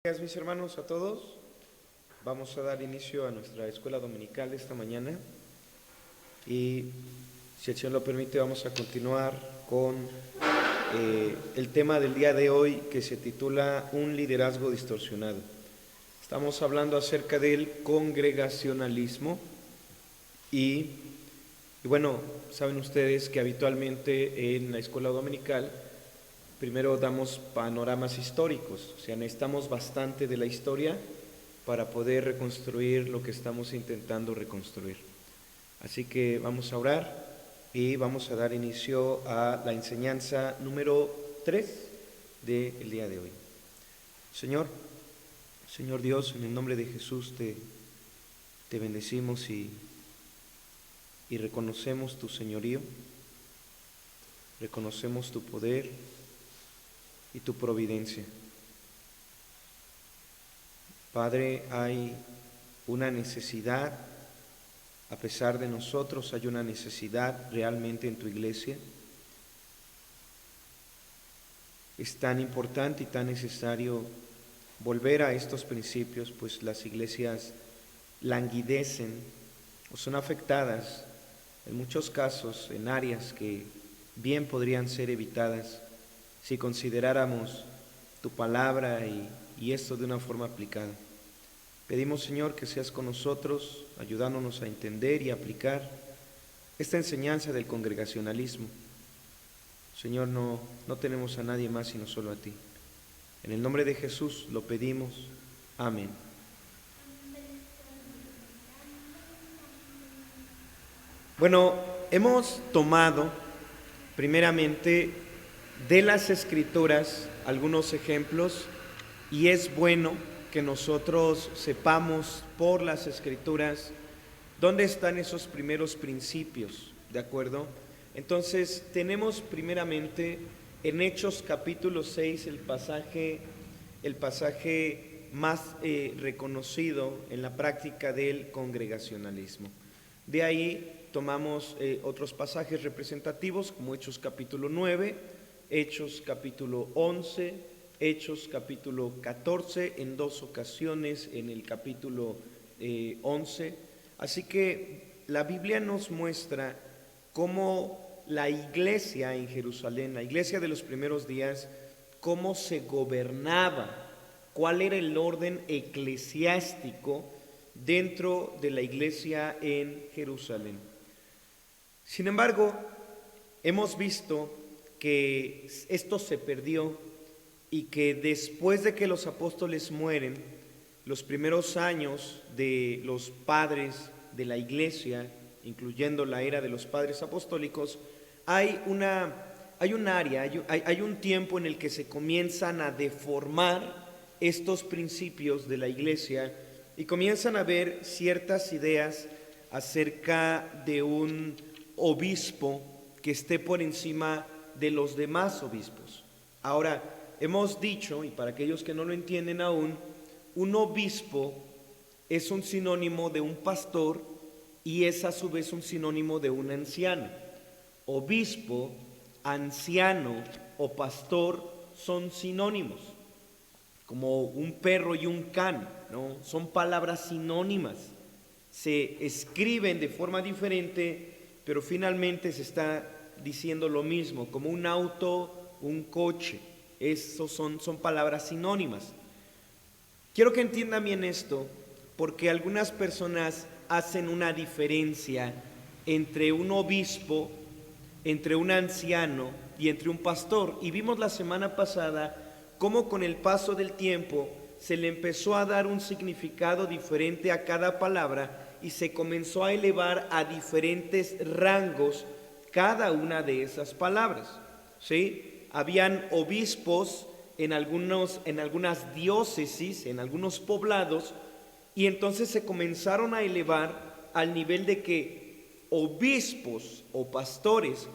Buenos días, mis hermanos, a todos. Vamos a dar inicio a nuestra escuela dominical esta mañana y, si el Señor lo permite, vamos a continuar con el tema del día de hoy, que se titula Un liderazgo distorsionado. Estamos hablando acerca del congregacionalismo y bueno, saben ustedes que habitualmente en la escuela dominical primero damos panoramas históricos, o sea, necesitamos bastante de la historia para poder reconstruir lo que estamos intentando reconstruir. Así que vamos a orar y vamos a dar inicio a la enseñanza número 3 del día de hoy. Señor Dios, en el nombre de Jesús te bendecimos y reconocemos tu señorío, reconocemos tu poder y tu providencia. Padre, hay una necesidad, a pesar de nosotros, hay una necesidad realmente en tu iglesia. Es tan importante y tan necesario volver a estos principios, pues las iglesias languidecen o son afectadas en muchos casos en áreas que bien podrían ser evitadas si consideráramos tu palabra y esto de una forma aplicada. Pedimos, Señor, que seas con nosotros, ayudándonos a entender y aplicar esta enseñanza del congregacionalismo. Señor, no tenemos a nadie más sino solo a ti. En el nombre de Jesús lo pedimos. Amén. Bueno, hemos tomado primeramente de las Escrituras algunos ejemplos, y es bueno que nosotros sepamos por las Escrituras dónde están esos primeros principios, ¿de acuerdo? Entonces tenemos primeramente en Hechos capítulo 6 el pasaje más reconocido en la práctica del congregacionalismo. De ahí tomamos otros pasajes representativos como Hechos capítulo 9, Hechos capítulo 11, Hechos capítulo 14, en dos ocasiones en el capítulo 11. Así que la Biblia nos muestra cómo la iglesia en Jerusalén, la iglesia de los primeros días, cómo se gobernaba, cuál era el orden eclesiástico dentro de la iglesia en Jerusalén. Sin embargo, hemos visto que esto se perdió y que después de que los apóstoles mueren, los primeros años de los padres de la iglesia, incluyendo la era de los padres apostólicos, hay un tiempo en el que se comienzan a deformar estos principios de la iglesia y comienzan a ver ciertas ideas acerca de un obispo que esté por encima de los demás obispos. Ahora, hemos dicho, y para aquellos que no lo entienden aún, un obispo es un sinónimo de un pastor y es a su vez un sinónimo de un anciano. Obispo, anciano o pastor son sinónimos, como un perro y un can, ¿no? Son palabras sinónimas, se escriben de forma diferente, pero finalmente se está diciendo lo mismo, como un auto, un coche. Esos son palabras sinónimas. Quiero que entiendan bien esto, porque algunas personas hacen una diferencia entre un obispo, entre un anciano y entre un pastor. Y vimos la semana pasada cómo con el paso del tiempo se le empezó a dar un significado diferente a cada palabra y se comenzó a elevar a diferentes rangos cada una de esas palabras, ¿sí? Habían obispos en algunas diócesis, en algunos poblados, y entonces se comenzaron a elevar al nivel de que obispos o pastores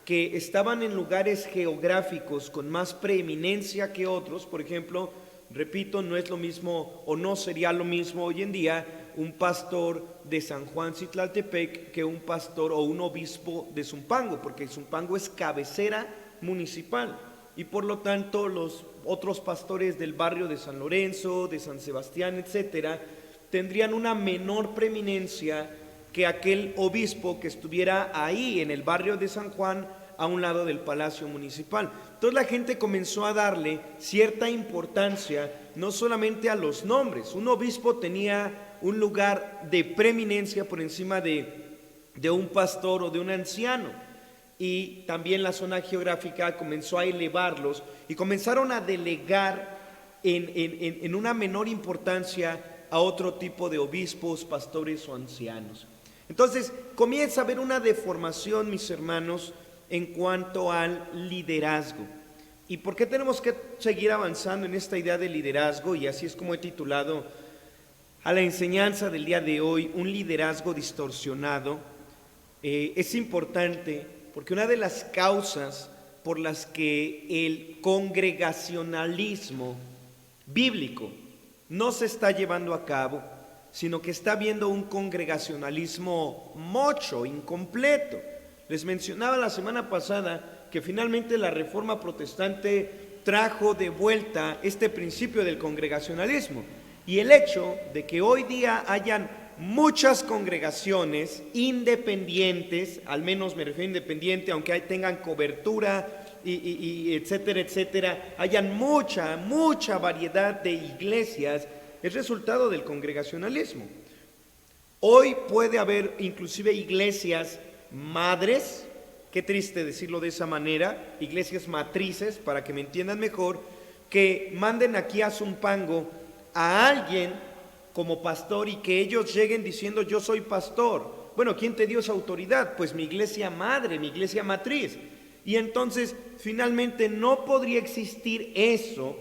que estaban en lugares geográficos con más preeminencia que otros, por ejemplo, repito, no es lo mismo o no sería lo mismo hoy en día un pastor de San Juan Citlaltepec que un pastor o un obispo de Zumpango, porque Zumpango es cabecera municipal. y por lo tanto los otros pastores del barrio de San Lorenzo, de San Sebastián, etcétera, tendrían una menor preeminencia que aquel obispo que estuviera ahí en el barrio de San Juan, a un lado del palacio municipal. Entonces la gente comenzó a darle cierta importancia no solamente a los nombres. Un obispo tenía un lugar de preeminencia por encima de un pastor o de un anciano, y también la zona geográfica comenzó a elevarlos y comenzaron a delegar en una menor importancia a otro tipo de obispos, pastores o ancianos. Entonces comienza a haber una deformación, mis hermanos, en cuanto al liderazgo. ¿Y por qué tenemos que seguir avanzando en esta idea de liderazgo? Y así es como he titulado a la enseñanza del día de hoy, un liderazgo distorsionado. Es importante porque una de las causas por las que el congregacionalismo bíblico no se está llevando a cabo, sino que está habiendo un congregacionalismo mocho, incompleto. Les mencionaba la semana pasada que finalmente la Reforma Protestante trajo de vuelta este principio del congregacionalismo, y el hecho de que hoy día hayan muchas congregaciones independientes, al menos me refiero a independiente, aunque tengan cobertura y etcétera, etcétera, hayan mucha variedad de iglesias, es resultado del congregacionalismo. Hoy puede haber inclusive iglesias madres, qué triste decirlo de esa manera, iglesias matrices, para que me entiendan mejor, que manden aquí a Zumpango a alguien como pastor y que ellos lleguen diciendo: yo soy pastor. Bueno, ¿quién te dio esa autoridad? Pues mi iglesia madre, mi iglesia matriz. Y entonces finalmente no podría existir eso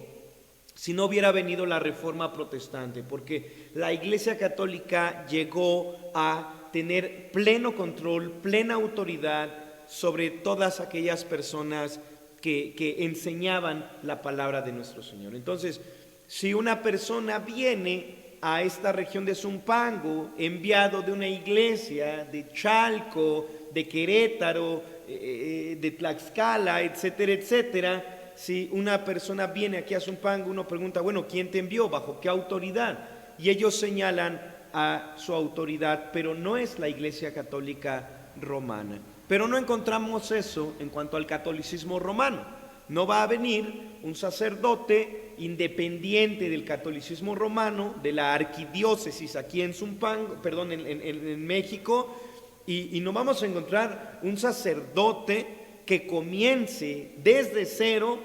si no hubiera venido la Reforma Protestante, porque la Iglesia Católica llegó a tener pleno control, plena autoridad sobre todas aquellas personas que enseñaban la palabra de nuestro Señor. Entonces, si una persona viene a esta región de Zumpango, enviado de una iglesia de Chalco, de Querétaro, de Tlaxcala, etcétera, etcétera, si una persona viene aquí a Zumpango, uno pregunta: bueno, ¿quién te envió? ¿Bajo qué autoridad? Y ellos señalan a su autoridad, pero no es la Iglesia Católica Romana. Pero no encontramos eso en cuanto al catolicismo romano. No va a venir un sacerdote independiente del catolicismo romano, de la arquidiócesis aquí en Zumpango, perdón, en México, y no vamos a encontrar un sacerdote que comience desde cero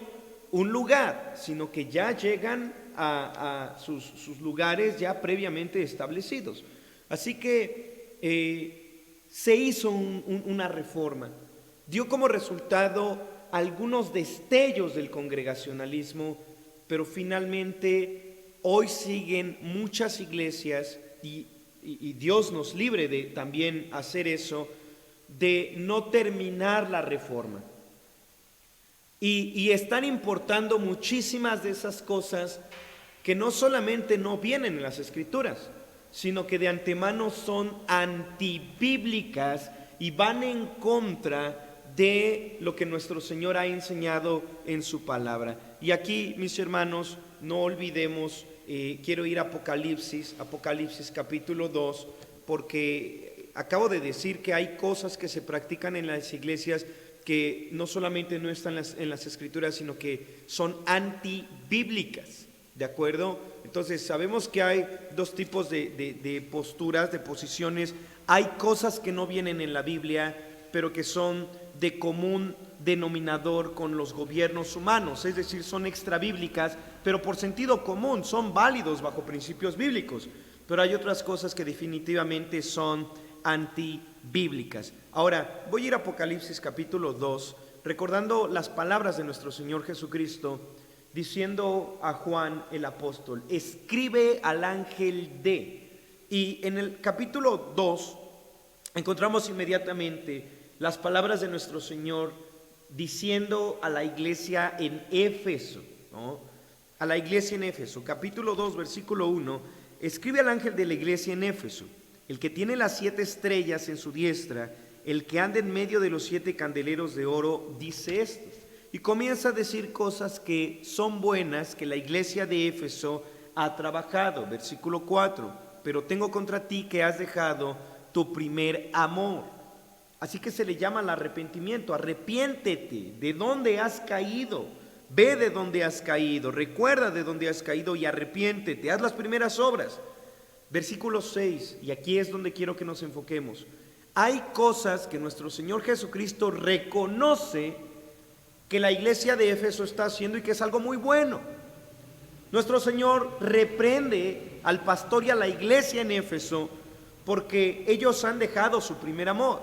un lugar, sino que ya llegan a sus lugares ya previamente establecidos. Así que se hizo una reforma, dio como resultado algunos destellos del congregacionalismo, pero finalmente hoy siguen muchas iglesias, y Dios nos libre de también hacer eso, de no terminar la reforma. Y están importando muchísimas de esas cosas que no solamente no vienen en las Escrituras, sino que de antemano son antibíblicas y van en contra de lo que nuestro Señor ha enseñado en su palabra. Y aquí, mis hermanos, no olvidemos, quiero ir a Apocalipsis capítulo 2, porque acabo de decir que hay cosas que se practican en las iglesias que no solamente no están en las Escrituras, sino que son antibíblicas, ¿de acuerdo? Entonces sabemos que hay dos tipos de posturas, de posiciones. Hay cosas que no vienen en la Biblia, pero que son de común denominador con los gobiernos humanos, es decir, son extrabíblicas, pero por sentido común, son válidos bajo principios bíblicos. Pero hay otras cosas que definitivamente son antibíblicas. Ahora, voy a ir a Apocalipsis capítulo 2, recordando las palabras de nuestro Señor Jesucristo, diciendo a Juan el apóstol: escribe al ángel de. Y en el capítulo 2 encontramos inmediatamente las palabras de nuestro Señor diciendo a la iglesia en Éfeso, ¿no? A la iglesia en Éfeso, capítulo 2, versículo 1, escribe al ángel de la iglesia en Éfeso: el que tiene las 7 estrellas en su diestra, el que anda en medio de los 7 candeleros de oro, dice esto. y comienza a decir cosas que son buenas, que la iglesia de Éfeso ha trabajado. Versículo 4, pero tengo contra ti que has dejado tu primer amor. Así que se le llama al arrepentimiento. Arrepiéntete de dónde has caído, ve de dónde has caído, recuerda de dónde has caído y arrepiéntete, haz las primeras obras. Versículo 6, y aquí es donde quiero que nos enfoquemos. Hay cosas que nuestro Señor Jesucristo reconoce que la iglesia de Éfeso está haciendo y que es algo muy bueno. Nuestro Señor reprende al pastor y a la iglesia en Éfeso porque ellos han dejado su primer amor.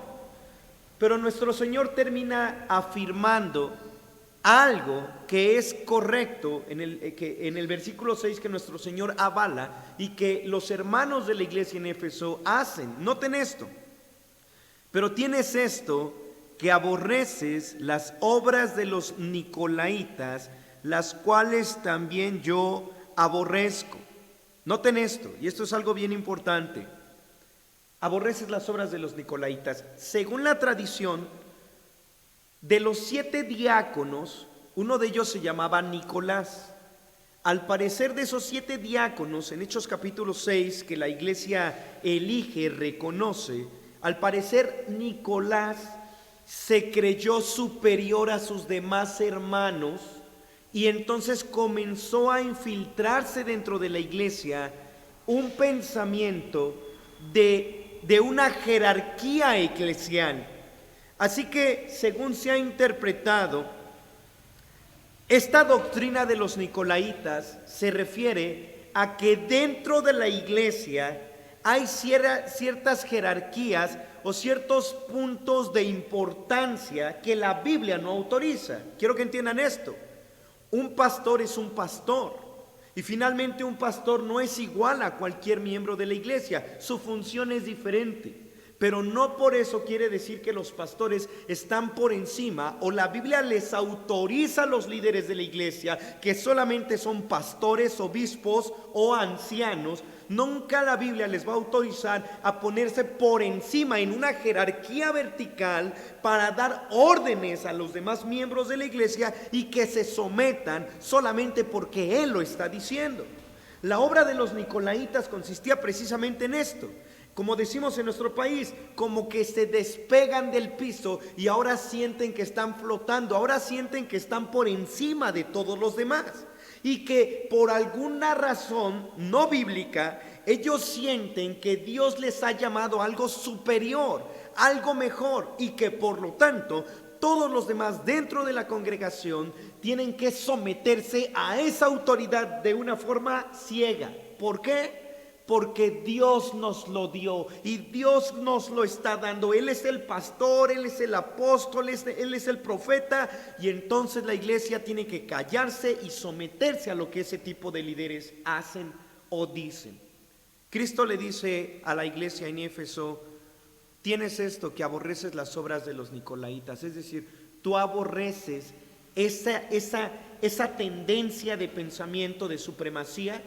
Pero nuestro Señor termina afirmando algo que es correcto en el versículo 6, que nuestro Señor avala y que los hermanos de la iglesia en Éfeso hacen. Noten esto: pero tienes esto, que aborreces las obras de los nicolaitas, las cuales también yo aborrezco. Noten esto, y esto es algo bien importante. Aborreces las obras de los nicolaitas. Según la tradición, de los 7 diáconos, uno de ellos se llamaba Nicolás. Al parecer, de esos 7 diáconos, en Hechos capítulo 6, que la iglesia elige, reconoce, al parecer Nicolás se creyó superior a sus demás hermanos y entonces comenzó a infiltrarse dentro de la iglesia un pensamiento de una jerarquía eclesial. Así que, según se ha interpretado, esta doctrina de los nicolaitas se refiere a que dentro de la iglesia hay ciertas jerarquías o ciertos puntos de importancia que la Biblia no autoriza. Quiero que entiendan esto. Un pastor es un pastor. Y finalmente un pastor no es igual a cualquier miembro de la iglesia. Su función es diferente. Pero no por eso quiere decir que los pastores están por encima, o la Biblia les autoriza a los líderes de la iglesia, que solamente son pastores, obispos o ancianos. Nunca la Biblia les va a autorizar a ponerse por encima en una jerarquía vertical para dar órdenes a los demás miembros de la iglesia y que se sometan solamente porque Él lo está diciendo. La obra de los nicolaitas consistía precisamente en esto. Como decimos en nuestro país, como que se despegan del piso y ahora sienten que están flotando, ahora sienten que están por encima de todos los demás. Y que por alguna razón no bíblica, ellos sienten que Dios les ha llamado a algo superior, algo mejor, y que por lo tanto todos los demás dentro de la congregación tienen que someterse a esa autoridad de una forma ciega. ¿Por qué? Porque Dios nos lo dio y Dios nos lo está dando. Él es el pastor, Él es el apóstol, Él es el profeta, y entonces la iglesia tiene que callarse y someterse a lo que ese tipo de líderes hacen o dicen. Cristo le dice a la iglesia en Éfeso: tienes esto, que aborreces las obras de los nicolaitas. Es decir, tú aborreces esa tendencia de pensamiento de supremacía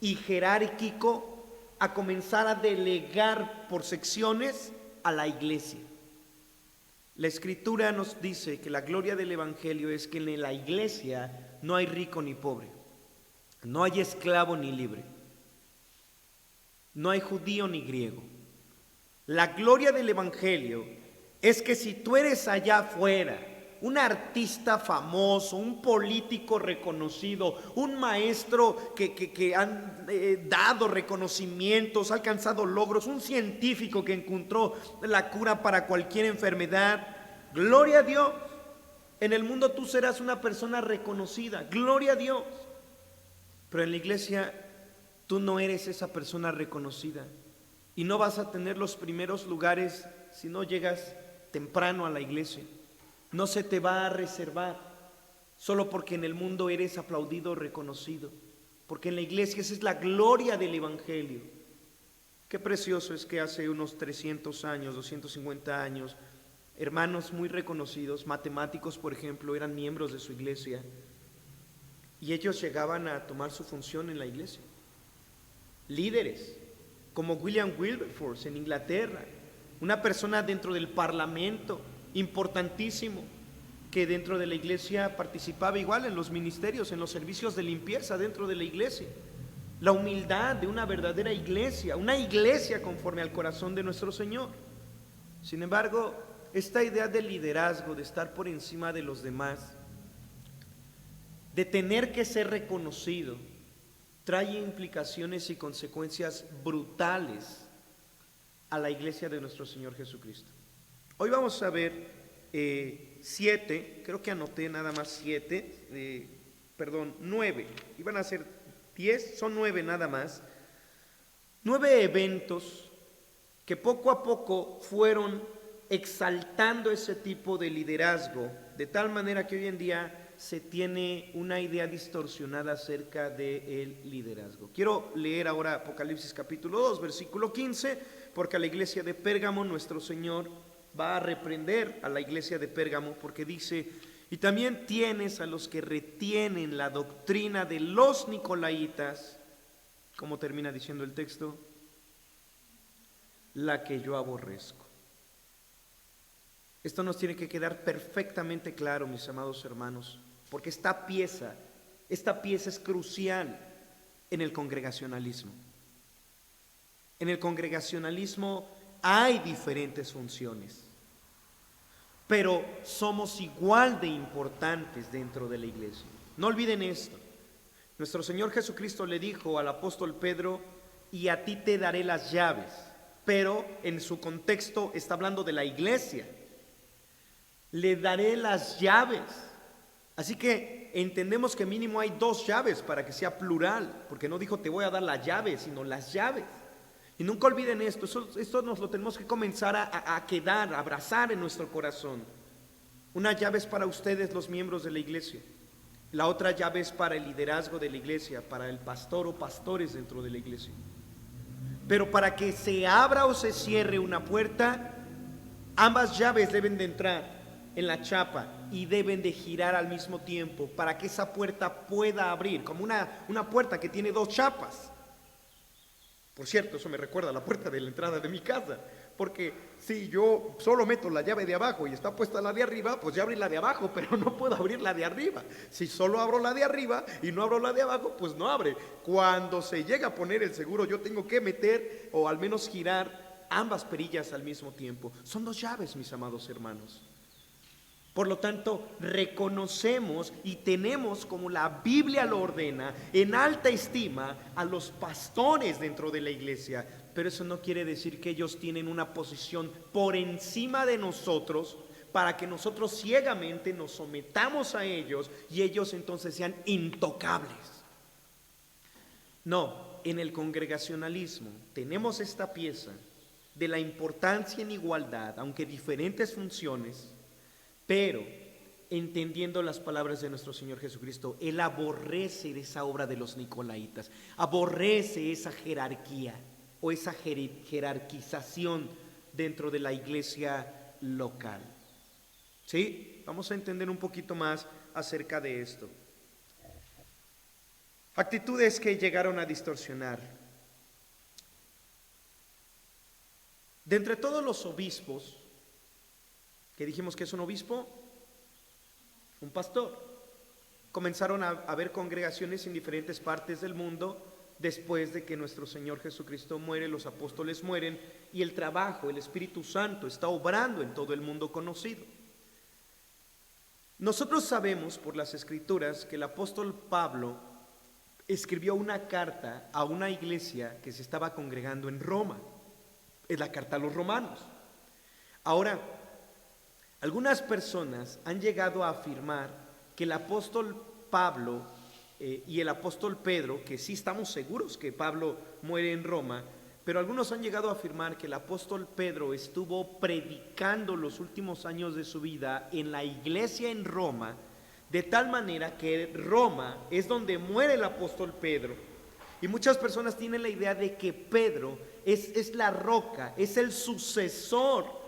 y jerárquico, a comenzar a delegar por secciones a la iglesia. La escritura nos dice que la gloria del evangelio es que en la iglesia no hay rico ni pobre, no hay esclavo ni libre, no hay judío ni griego. La gloria del evangelio es que si tú eres allá afuera un artista famoso, un político reconocido, un maestro que han dado reconocimientos, ha alcanzado logros, un científico que encontró la cura para cualquier enfermedad, gloria a Dios. En el mundo tú serás una persona reconocida, gloria a Dios. Pero en la iglesia tú no eres esa persona reconocida y no vas a tener los primeros lugares si no llegas temprano a la iglesia. No se te va a reservar solo porque en el mundo eres aplaudido o reconocido, porque en la iglesia esa es la gloria del evangelio. Qué precioso es que hace unos 300 años, 250 años, hermanos muy reconocidos, matemáticos por ejemplo, eran miembros de su iglesia y ellos llegaban a tomar su función en la iglesia. Líderes como William Wilberforce en Inglaterra, una persona dentro del parlamento importantísimo, que dentro de la iglesia participaba igual en los ministerios, en los servicios de limpieza dentro de la iglesia. La humildad de una verdadera iglesia, una iglesia conforme al corazón de nuestro Señor. Sin embargo, esta idea de liderazgo, de estar por encima de los demás, de tener que ser reconocido, trae implicaciones y consecuencias brutales a la iglesia de nuestro Señor Jesucristo. Hoy vamos a ver 7, creo que anoté nada más 7, 9, iban a ser 10, son 9 nada más, 9 eventos que poco a poco fueron exaltando ese tipo de liderazgo, de tal manera que hoy en día se tiene una idea distorsionada acerca del liderazgo. Quiero leer ahora Apocalipsis capítulo 2, versículo 15, porque a la iglesia de Pérgamo nuestro Señor va a reprender a la iglesia de Pérgamo, porque dice: y también tienes a los que retienen la doctrina de los nicolaitas, ¿cómo termina diciendo el texto? La que yo aborrezco. Esto nos tiene que quedar perfectamente claro, mis amados hermanos, porque esta pieza es crucial en el congregacionalismo. En el congregacionalismo hay diferentes funciones, pero somos igual de importantes dentro de la iglesia. No olviden esto. Nuestro Señor Jesucristo le dijo al apóstol Pedro: y a ti te daré las llaves, pero en su contexto está hablando de la iglesia. Le daré las llaves. Así que entendemos que mínimo hay 2 llaves para que sea plural, porque no dijo te voy a dar la llave, sino las llaves. Y nunca olviden esto nos lo tenemos que comenzar a quedar, a abrazar en nuestro corazón. Una llave es para ustedes, los miembros de la iglesia. La otra llave es para el liderazgo de la iglesia, para el pastor o pastores dentro de la iglesia. Pero para que se abra o se cierre una puerta, ambas llaves deben de entrar en la chapa y deben de girar al mismo tiempo para que esa puerta pueda abrir, como una puerta que tiene 2 chapas. Por cierto, eso me recuerda a la puerta de la entrada de mi casa, porque si yo solo meto la llave de abajo y está puesta la de arriba, pues ya abrí la de abajo, pero no puedo abrir la de arriba. Si solo abro la de arriba y no abro la de abajo, pues no abre. Cuando se llega a poner el seguro, yo tengo que meter o al menos girar ambas perillas al mismo tiempo. Son 2 llaves, mis amados hermanos. Por lo tanto, reconocemos y tenemos, como la Biblia lo ordena, en alta estima a los pastores dentro de la iglesia. Pero eso no quiere decir que ellos tienen una posición por encima de nosotros para que nosotros ciegamente nos sometamos a ellos y ellos entonces sean intocables. No, en el congregacionalismo tenemos esta pieza de la importancia en igualdad, aunque diferentes funciones, pero entendiendo las palabras de nuestro Señor Jesucristo, Él aborrece esa obra de los nicolaitas, aborrece esa jerarquía o esa jerarquización dentro de la iglesia local. ¿Sí? Vamos a entender un poquito más acerca de esto. Actitudes que llegaron a distorsionar. De entre todos los obispos, que dijimos que es un obispo, un pastor, comenzaron a haber congregaciones en diferentes partes del mundo después de que nuestro Señor Jesucristo muere, los apóstoles mueren y el trabajo, el Espíritu Santo está obrando en todo el mundo conocido. Nosotros sabemos por las Escrituras que el apóstol Pablo escribió una carta a una iglesia que se estaba congregando en Roma. Es la carta a los romanos. Ahora, algunas personas han llegado a afirmar que el apóstol Pablo y el apóstol Pedro, que sí estamos seguros que Pablo muere en Roma, pero algunos han llegado a afirmar que el apóstol Pedro estuvo predicando los últimos años de su vida en la iglesia en Roma, de tal manera que Roma es donde muere el apóstol Pedro. Y muchas personas tienen la idea de que Pedro es la roca, es el sucesor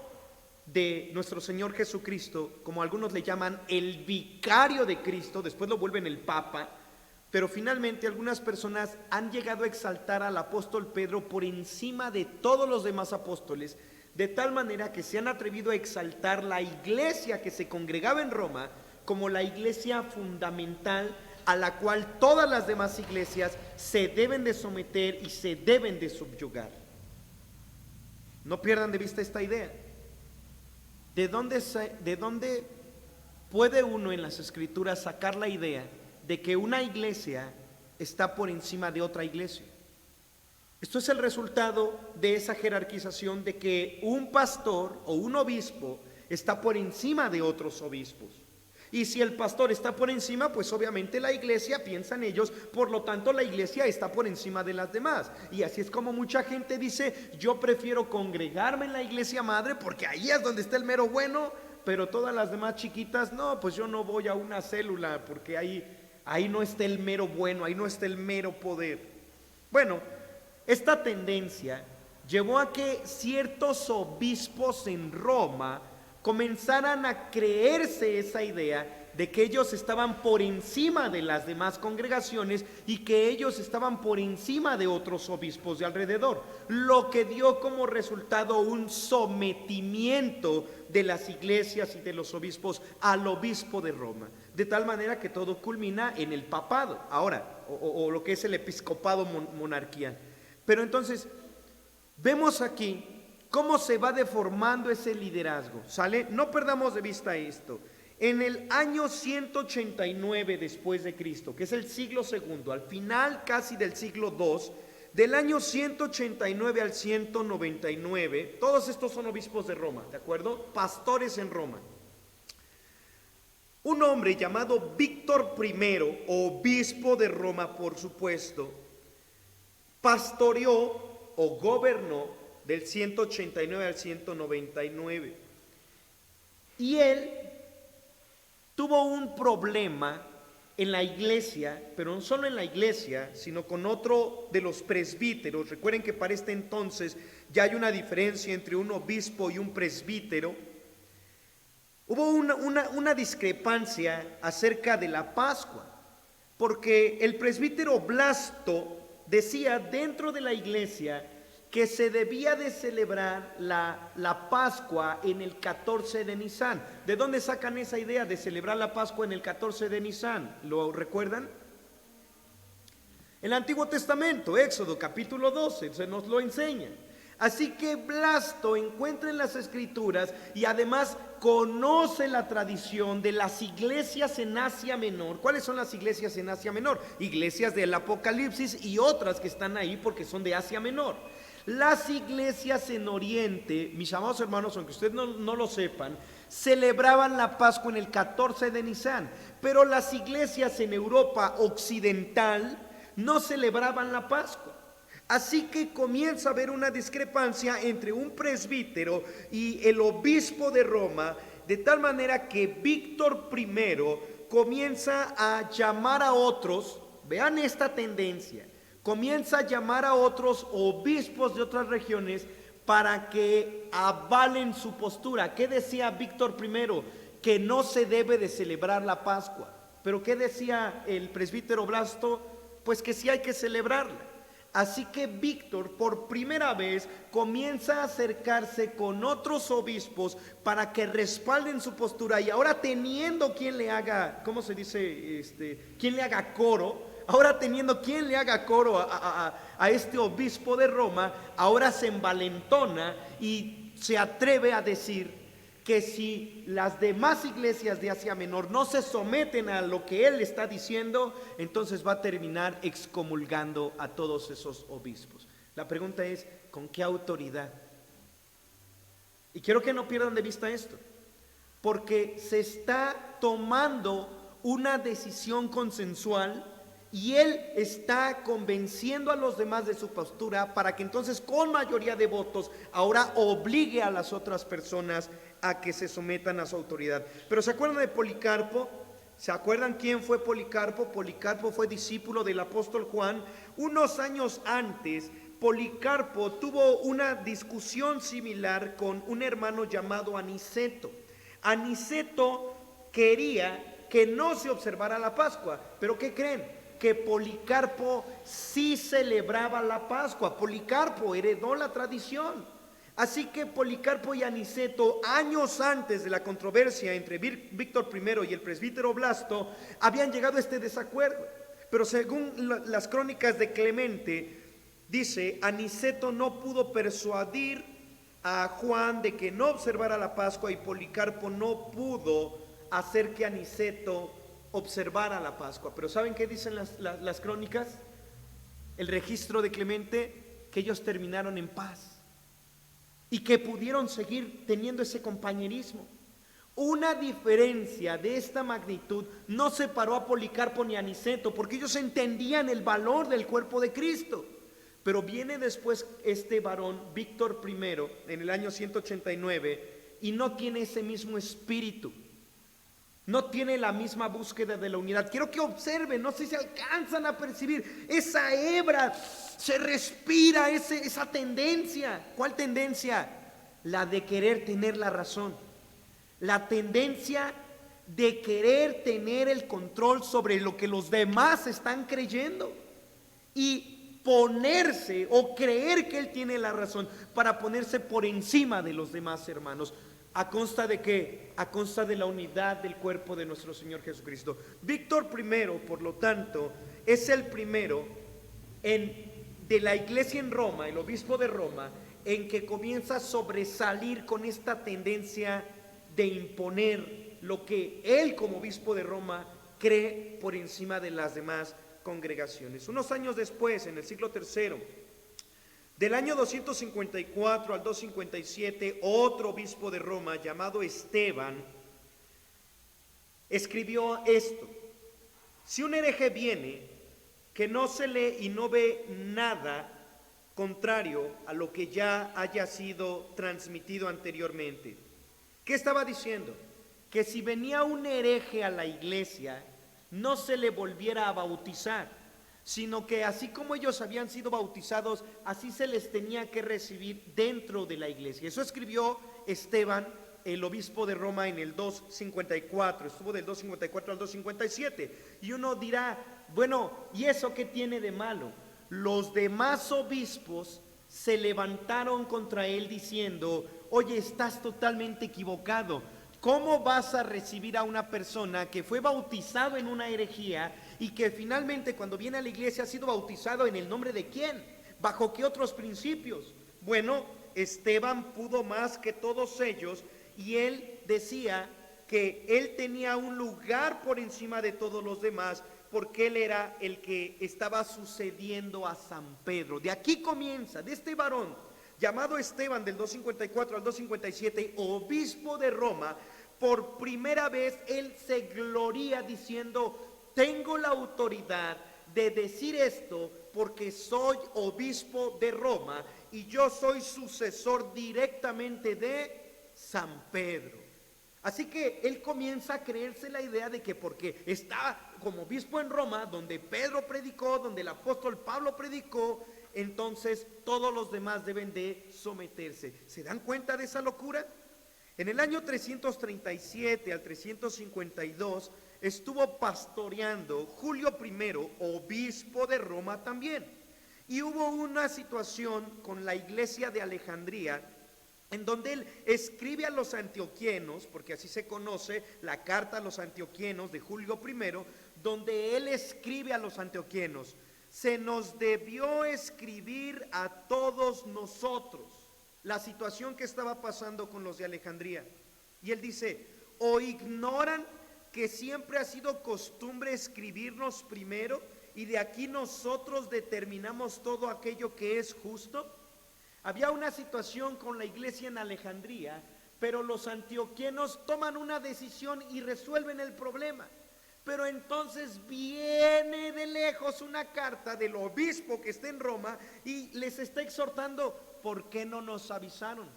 de nuestro Señor Jesucristo, como algunos le llaman el vicario de Cristo, después lo vuelven el Papa, pero finalmente algunas personas han llegado a exaltar al apóstol Pedro por encima de todos los demás apóstoles, de tal manera que se han atrevido a exaltar la iglesia que se congregaba en Roma como la iglesia fundamental a la cual todas las demás iglesias se deben de someter y se deben de subyugar. No pierdan de vista esta idea. ¿De dónde puede uno en las Escrituras sacar la idea de que una iglesia está por encima de otra iglesia? Esto es el resultado de esa jerarquización de que un pastor o un obispo está por encima de otros obispos. Y si el pastor está por encima, pues obviamente la iglesia, piensan ellos, por lo tanto la iglesia está por encima de las demás. Y así es como mucha gente dice: yo prefiero congregarme en la iglesia madre porque ahí es donde está el mero bueno, pero todas las demás chiquitas, no, pues yo no voy a una célula porque ahí no está el mero bueno, ahí no está el mero poder. Bueno, esta tendencia llevó a que ciertos obispos en Roma comenzaran a creerse esa idea de que ellos estaban por encima de las demás congregaciones y que ellos estaban por encima de otros obispos de alrededor, lo que dio como resultado un sometimiento de las iglesias y de los obispos al obispo de Roma, de tal manera que todo culmina en el papado, ahora, o lo que es el episcopado monarquial. Pero entonces, vemos aquí cómo se va deformando ese liderazgo, ¿sale? No perdamos de vista esto. En el año 189 después de Cristo, que es el siglo segundo, al final casi del siglo II, del año 189 al 199, todos estos son obispos de Roma, ¿de acuerdo? Pastores en Roma. Un hombre llamado Víctor I, obispo de Roma, por supuesto, pastoreó o gobernó del 189 al 199. Y él tuvo un problema en la iglesia, pero no solo en la iglesia, sino con otro de los presbíteros. Recuerden que para este entonces ya hay una diferencia entre un obispo y un presbítero. Hubo una discrepancia acerca de la Pascua, porque el presbítero Blasto decía dentro de la iglesia que se debía de celebrar la Pascua en el 14 de Nisan. ¿De dónde sacan esa idea de celebrar la Pascua en el 14 de Nisan? ¿Lo recuerdan? El Antiguo Testamento, Éxodo capítulo 12, se nos lo enseña. Así que Blasto encuentra en las Escrituras y además conoce la tradición de las iglesias en Asia Menor. ¿Cuáles son las iglesias en Asia Menor? Iglesias del Apocalipsis y otras que están ahí porque son de Asia Menor. Las iglesias en Oriente, mis amados hermanos, aunque ustedes no lo sepan, celebraban la Pascua en el 14 de Nisan, pero las iglesias en Europa occidental no celebraban la Pascua. Así que comienza a haber una discrepancia entre un presbítero y el obispo de Roma, de tal manera que Víctor I comienza a llamar a otros, vean esta tendencia, comienza a llamar a otros obispos de otras regiones para que avalen su postura. ¿Qué decía Víctor I? Que no se debe de celebrar la Pascua. ¿Pero qué decía el presbítero Blasto? Pues que sí hay que celebrarla. Así que Víctor por primera vez comienza a acercarse con otros obispos para que respalden su postura, y ahora teniendo quien le haga, ¿cómo se dice? Quien le haga coro. Ahora teniendo quien le haga coro a este obispo de Roma, ahora se envalentona y se atreve a decir que si las demás iglesias de Asia Menor no se someten a lo que él está diciendo, entonces va a terminar excomulgando a todos esos obispos. La pregunta es, ¿con qué autoridad? Y quiero que no pierdan de vista esto, porque se está tomando una decisión consensual y él está convenciendo a los demás de su postura para que entonces con mayoría de votos ahora obligue a las otras personas a que se sometan a su autoridad. Pero ¿se acuerdan de Policarpo? ¿Se acuerdan quién fue Policarpo? Policarpo fue discípulo del apóstol Juan. Unos años antes, Policarpo tuvo una discusión similar con un hermano llamado Aniceto. Aniceto quería que no se observara la Pascua, pero ¿qué creen? Que Policarpo sí celebraba la Pascua. Policarpo heredó la tradición. Así que Policarpo y Aniceto, años antes de la controversia entre Víctor I y el presbítero Blasto, habían llegado a este desacuerdo. Pero según las crónicas de Clemente, dice, Aniceto no pudo persuadir a Juan de que no observara la Pascua, y Policarpo no pudo hacer que Aniceto observara la Pascua. Pero ¿saben qué dicen las crónicas? El registro de Clemente, que ellos terminaron en paz y que pudieron seguir teniendo ese compañerismo. Una diferencia de esta magnitud no separó a Policarpo ni a Aniceto, porque ellos entendían el valor del cuerpo de Cristo. Pero viene después este varón, Víctor I, en el año 189, y no tiene ese mismo espíritu, no tiene la misma búsqueda de la unidad. Quiero que observen, no sé si alcanzan a percibir esa hebra, se respira esa tendencia. ¿Cuál tendencia? La de querer tener la razón, la tendencia de querer tener el control sobre lo que los demás están creyendo y ponerse o creer que él tiene la razón para ponerse por encima de los demás hermanos. ¿A consta de qué? A consta de la unidad del cuerpo de nuestro Señor Jesucristo. Víctor I, por lo tanto, es el primero de la iglesia en Roma, el obispo de Roma, en que comienza a sobresalir con esta tendencia de imponer lo que él como obispo de Roma cree por encima de las demás congregaciones. Unos años después, en el siglo III, del año 254 al 257, otro obispo de Roma llamado Esteban escribió esto: si un hereje viene que no se lee y no ve nada contrario a lo que ya haya sido transmitido anteriormente. ¿Qué estaba diciendo? Que si venía un hereje a la iglesia, no se le volviera a bautizar, sino que así como ellos habían sido bautizados, así se les tenía que recibir dentro de la iglesia. Eso escribió Esteban, el obispo de Roma, en el 254, estuvo del 254 al 257. Y uno dirá, bueno, ¿y eso qué tiene de malo? Los demás obispos se levantaron contra él diciendo, oye, estás totalmente equivocado. ¿Cómo vas a recibir a una persona que fue bautizado en una herejía y que finalmente cuando viene a la iglesia ha sido bautizado en el nombre de quién? ¿Bajo qué otros principios? Bueno, Esteban pudo más que todos ellos y él decía que él tenía un lugar por encima de todos los demás porque él era el que estaba sucediendo a San Pedro. De aquí comienza, de este varón llamado Esteban, del 254 al 257, obispo de Roma, por primera vez él se gloría diciendo, tengo la autoridad de decir esto porque soy obispo de Roma y yo soy sucesor directamente de San Pedro. Así que él comienza a creerse la idea de que porque está como obispo en Roma, donde Pedro predicó, donde el apóstol Pablo predicó, entonces todos los demás deben de someterse. ¿Se dan cuenta de esa locura? En el año 337 al 352 estuvo pastoreando Julio I, obispo de Roma también. Y hubo una situación con la iglesia de Alejandría, en donde él escribe a los antioquianos, porque así se conoce la carta a los antioquianos de Julio I, donde él escribe a los antioquianos, se nos debió escribir a todos nosotros la situación que estaba pasando con los de Alejandría. Y él dice, ¿o ignoran que siempre ha sido costumbre escribirnos primero y de aquí nosotros determinamos todo aquello que es justo? Había una situación con la iglesia en Alejandría, pero los antioquianos toman una decisión y resuelven el problema. Pero entonces viene de lejos una carta del obispo que está en Roma y les está exhortando, ¿por qué no nos avisaron?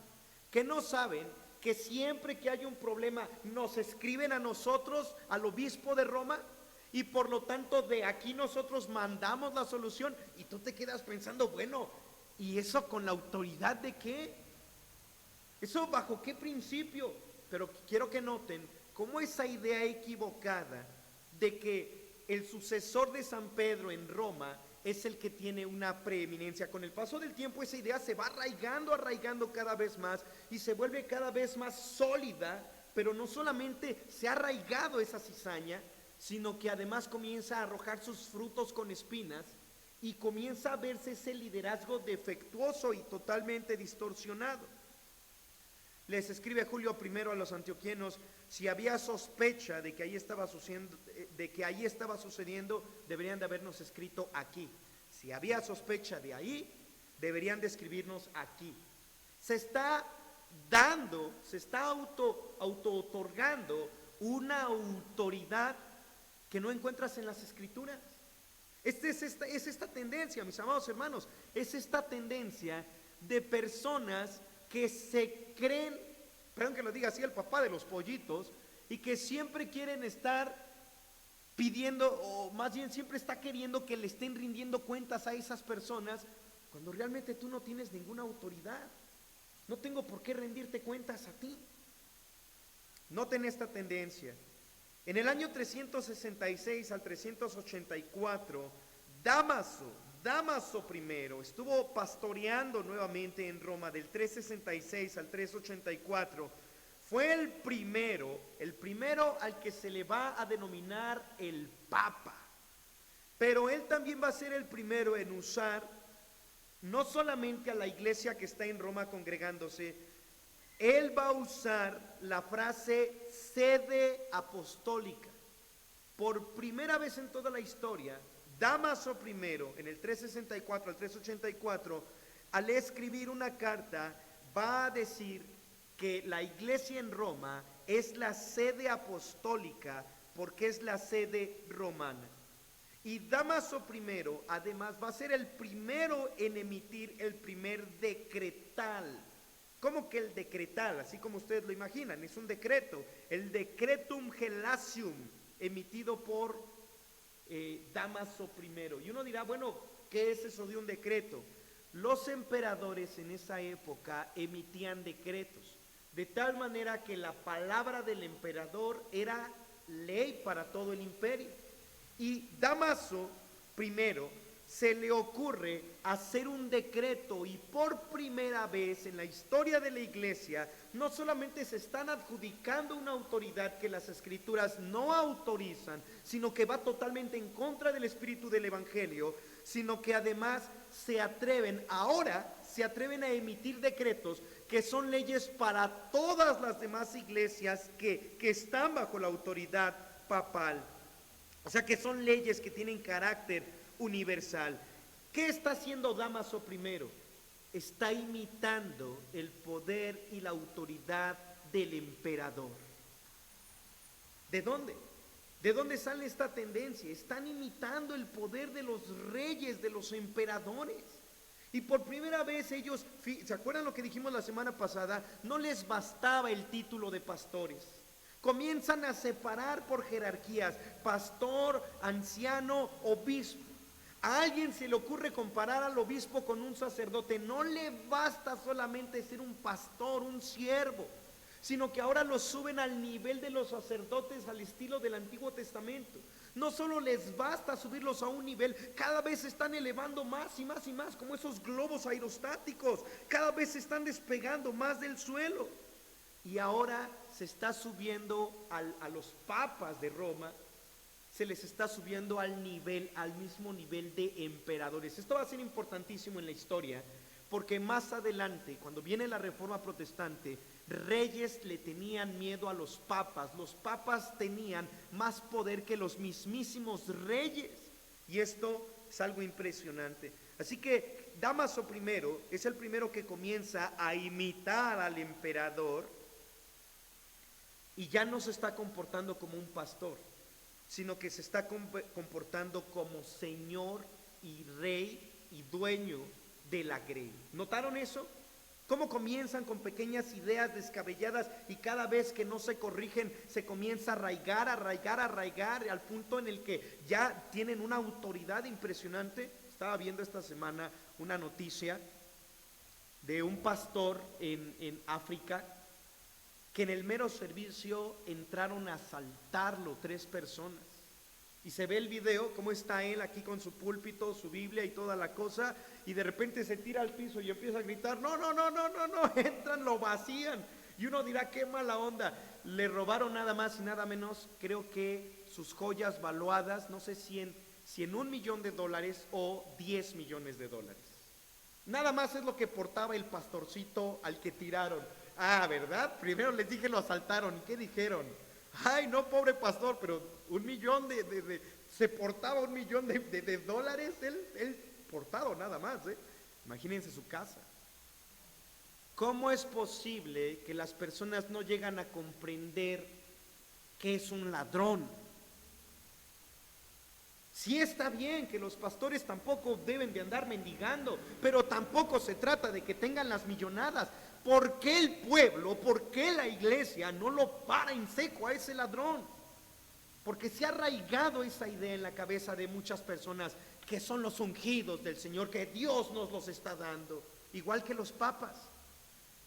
¿Que no saben que siempre que hay un problema nos escriben a nosotros, al obispo de Roma? Y por lo tanto de aquí nosotros mandamos la solución. Y tú te quedas pensando, bueno, ¿y eso con la autoridad de qué? ¿Eso bajo qué principio? Pero quiero que noten cómo esa idea equivocada de que el sucesor de San Pedro en Roma es el que tiene una preeminencia. Con el paso del tiempo esa idea se va arraigando cada vez más y se vuelve cada vez más sólida, pero no solamente se ha arraigado esa cizaña, sino que además comienza a arrojar sus frutos con espinas y comienza a verse ese liderazgo defectuoso y totalmente distorsionado. Les escribe Julio I a los antioquianos: si había sospecha de que ahí estaba sucediendo, deberían de habernos escrito aquí. Si había sospecha de ahí, deberían de escribirnos aquí. Se está auto-otorgando una autoridad que no encuentras en las escrituras. Es esta tendencia, mis amados hermanos, es esta tendencia de personas que se creen, perdón que lo diga así, el papá de los pollitos, y que siempre quieren estar pidiendo, o más bien siempre está queriendo que le estén rindiendo cuentas a esas personas, cuando realmente tú no tienes ninguna autoridad. No tengo por qué rendirte cuentas a ti. Noten esta tendencia. En el año 366 al 384, Dámaso I estuvo pastoreando nuevamente en Roma del 366 al 384. Fue el primero al que se le va a denominar el Papa. Pero él también va a ser el primero en usar no solamente a la iglesia que está en Roma congregándose, él va a usar la frase sede apostólica. Por primera vez en toda la historia, Dámaso I, en el 364 al 384, al escribir una carta, va a decir que la iglesia en Roma es la sede apostólica porque es la sede romana. Y Dámaso I, además, va a ser el primero en emitir el primer decretal. ¿Cómo que el decretal? Así como ustedes lo imaginan, es un decreto, el Decretum Gelasium, emitido por Dámaso I. Y uno dirá, bueno, ¿qué es eso de un decreto? Los emperadores en esa época emitían decretos, de tal manera que la palabra del emperador era ley para todo el imperio. Y Dámaso I se le ocurre hacer un decreto, y por primera vez en la historia de la iglesia no solamente se están adjudicando una autoridad que las escrituras no autorizan, sino que va totalmente en contra del espíritu del evangelio, sino que además se atreven a emitir decretos que son leyes para todas las demás iglesias que están bajo la autoridad papal. O sea que son leyes que tienen carácter universal. ¿Qué está haciendo Dámaso I? Está imitando el poder y la autoridad del emperador. ¿De dónde? ¿De dónde sale esta tendencia? Están imitando el poder de los reyes, de los emperadores. Y por primera vez ellos, ¿se acuerdan lo que dijimos la semana pasada? No les bastaba el título de pastores. Comienzan a separar por jerarquías: pastor, anciano, obispo. A alguien se le ocurre comparar al obispo con un sacerdote. No le basta solamente ser un pastor, un siervo, sino que ahora los suben al nivel de los sacerdotes, al estilo del Antiguo Testamento. No solo les basta subirlos a un nivel, cada vez se están elevando más y más y más, como esos globos aerostáticos. Cada vez se están despegando más del suelo. Y ahora se está subiendo a los papas de Roma, se les está subiendo al mismo nivel de emperadores. Esto va a ser importantísimo en la historia, porque más adelante, cuando viene la Reforma Protestante, reyes le tenían miedo a los papas tenían más poder que los mismísimos reyes, y esto es algo impresionante. Así que Dámaso I es el primero que comienza a imitar al emperador, y ya no se está comportando como un pastor, sino que se está comportando como señor y rey y dueño de la grey. ¿Notaron eso? ¿Cómo comienzan con pequeñas ideas descabelladas y cada vez que no se corrigen se comienza a arraigar al punto en el que ya tienen una autoridad impresionante? Estaba viendo esta semana una noticia de un pastor en África, que en el mero servicio entraron a asaltarlo 3 personas. Y se ve el video, cómo está él aquí con su púlpito, su Biblia y toda la cosa, y de repente se tira al piso y empieza a gritar, no, no, no, no, no, no, entran, lo vacían. Y uno dirá, qué mala onda, le robaron nada más y nada menos, creo que sus joyas valuadas, no sé si en $1,000,000 o $10,000,000. Nada más es lo que portaba el pastorcito al que tiraron. Ah, ¿verdad? Primero les dije lo asaltaron, ¿y qué dijeron? Ay, no, pobre pastor, pero se portaba $1,000,000 él portado nada más, ¿eh? Imagínense su casa. ¿Cómo es posible que las personas no llegan a comprender que es un ladrón? Sí está bien que los pastores tampoco deben de andar mendigando, pero tampoco se trata de que tengan las millonadas. ¿Por qué el pueblo, por qué la iglesia no lo para en seco a ese ladrón? Porque se ha arraigado esa idea en la cabeza de muchas personas que son los ungidos del Señor, que Dios nos los está dando, igual que los papas.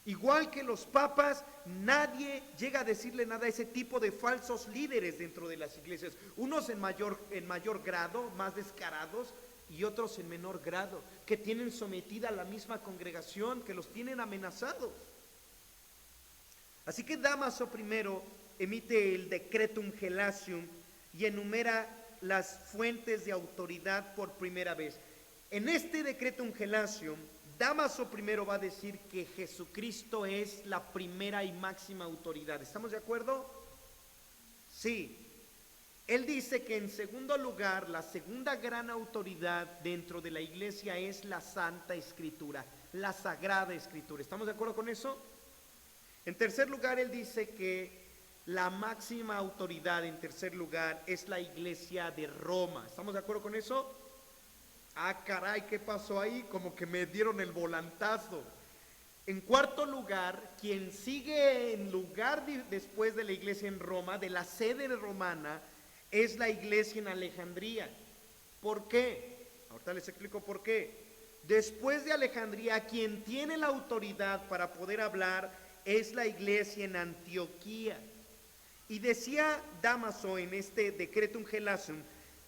Igual que los papas, nadie llega a decirle nada a ese tipo de falsos líderes dentro de las iglesias. Unos en mayor grado, más descarados, y otros en menor grado, que tienen sometida a la misma congregación, que los tienen amenazados. Así que Dámaso primero emite el Decretum Gelasium y enumera las fuentes de autoridad por primera vez. En este Decretum Gelasium, Dámaso primero va a decir que Jesucristo es la primera y máxima autoridad. ¿Estamos de acuerdo? Sí. Él dice que en segundo lugar, la segunda gran autoridad dentro de la iglesia es la Santa Escritura, la Sagrada Escritura. ¿Estamos de acuerdo con eso? En tercer lugar, él dice que la máxima autoridad, en tercer lugar, es la iglesia de Roma. ¿Estamos de acuerdo con eso? Ah, caray, ¿qué pasó ahí? Como que me dieron el volantazo. En cuarto lugar, quien sigue en lugar después de la iglesia en Roma, de la sede romana, es la iglesia en Alejandría. ¿Por qué? Ahorita les explico por qué. Después de Alejandría, quien tiene la autoridad para poder hablar es la iglesia en Antioquía. Y decía Dámaso en este Decretum Gelasium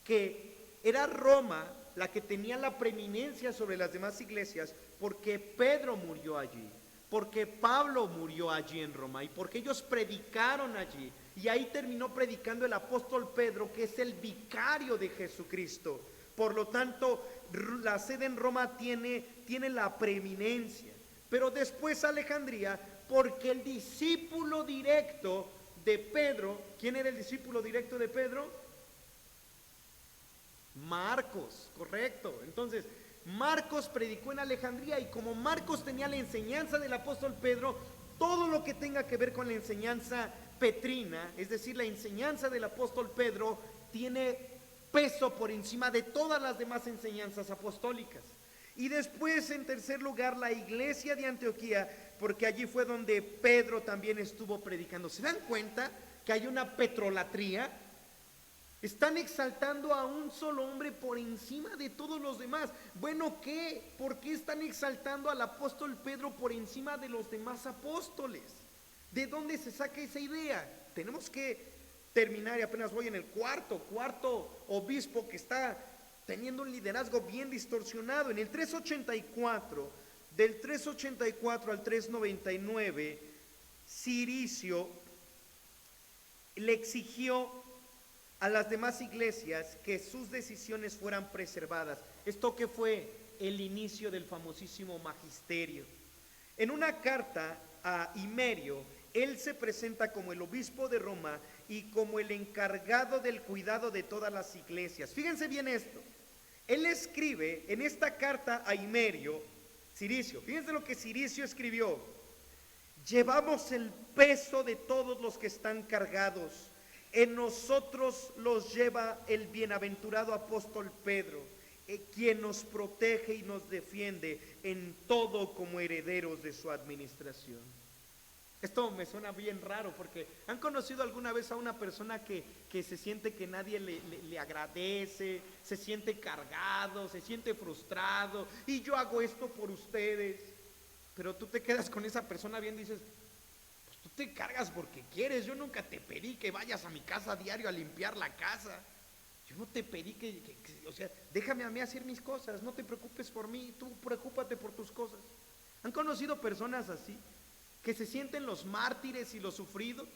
que era Roma la que tenía la preeminencia sobre las demás iglesias porque Pedro murió allí, porque Pablo murió allí en Roma y porque ellos predicaron allí. Y ahí terminó predicando el apóstol Pedro, que es el vicario de Jesucristo. Por lo tanto, la sede en Roma tiene la preeminencia. Pero después Alejandría, porque el discípulo directo de Pedro, ¿quién era el discípulo directo de Pedro? Marcos, correcto. Entonces, Marcos predicó en Alejandría y como Marcos tenía la enseñanza del apóstol Pedro, todo lo que tenga que ver con la enseñanza petrina, es decir, la enseñanza del apóstol Pedro, tiene peso por encima de todas las demás enseñanzas apostólicas. Y después, en tercer lugar, la iglesia de Antioquía, porque allí fue donde Pedro también estuvo predicando. ¿Se dan cuenta que hay una petrolatría? Están exaltando a un solo hombre por encima de todos los demás. Bueno, ¿qué? ¿Por qué están exaltando al apóstol Pedro por encima de los demás apóstoles? ¿De dónde se saca esa idea? Tenemos que terminar y apenas voy en el cuarto obispo que está teniendo un liderazgo bien distorsionado. En el 384, del 384 al 399, Ciricio le exigió a las demás iglesias que sus decisiones fueran preservadas. ¿Esto qué fue? El inicio del famosísimo magisterio. En una carta a Himerio, él se presenta como el obispo de Roma y como el encargado del cuidado de todas las iglesias. Fíjense bien esto. Él escribe en esta carta a Himerio, Ciricio, fíjense lo que Ciricio escribió: llevamos el peso de todos los que están cargados. En nosotros los lleva el bienaventurado apóstol Pedro, quien nos protege y nos defiende en todo como herederos de su administración. Esto me suena bien raro porque ¿han conocido alguna vez a una persona que se siente que nadie le agradece, se siente cargado, se siente frustrado y yo hago esto por ustedes? Pero tú te quedas con esa persona bien, dices, pues tú te cargas porque quieres, yo nunca te pedí que vayas a mi casa a diario a limpiar la casa. Yo no te pedí o sea, déjame a mí hacer mis cosas, no te preocupes por mí, tú preocúpate por tus cosas. ¿Han conocido personas así, que se sienten los mártires y los sufridos?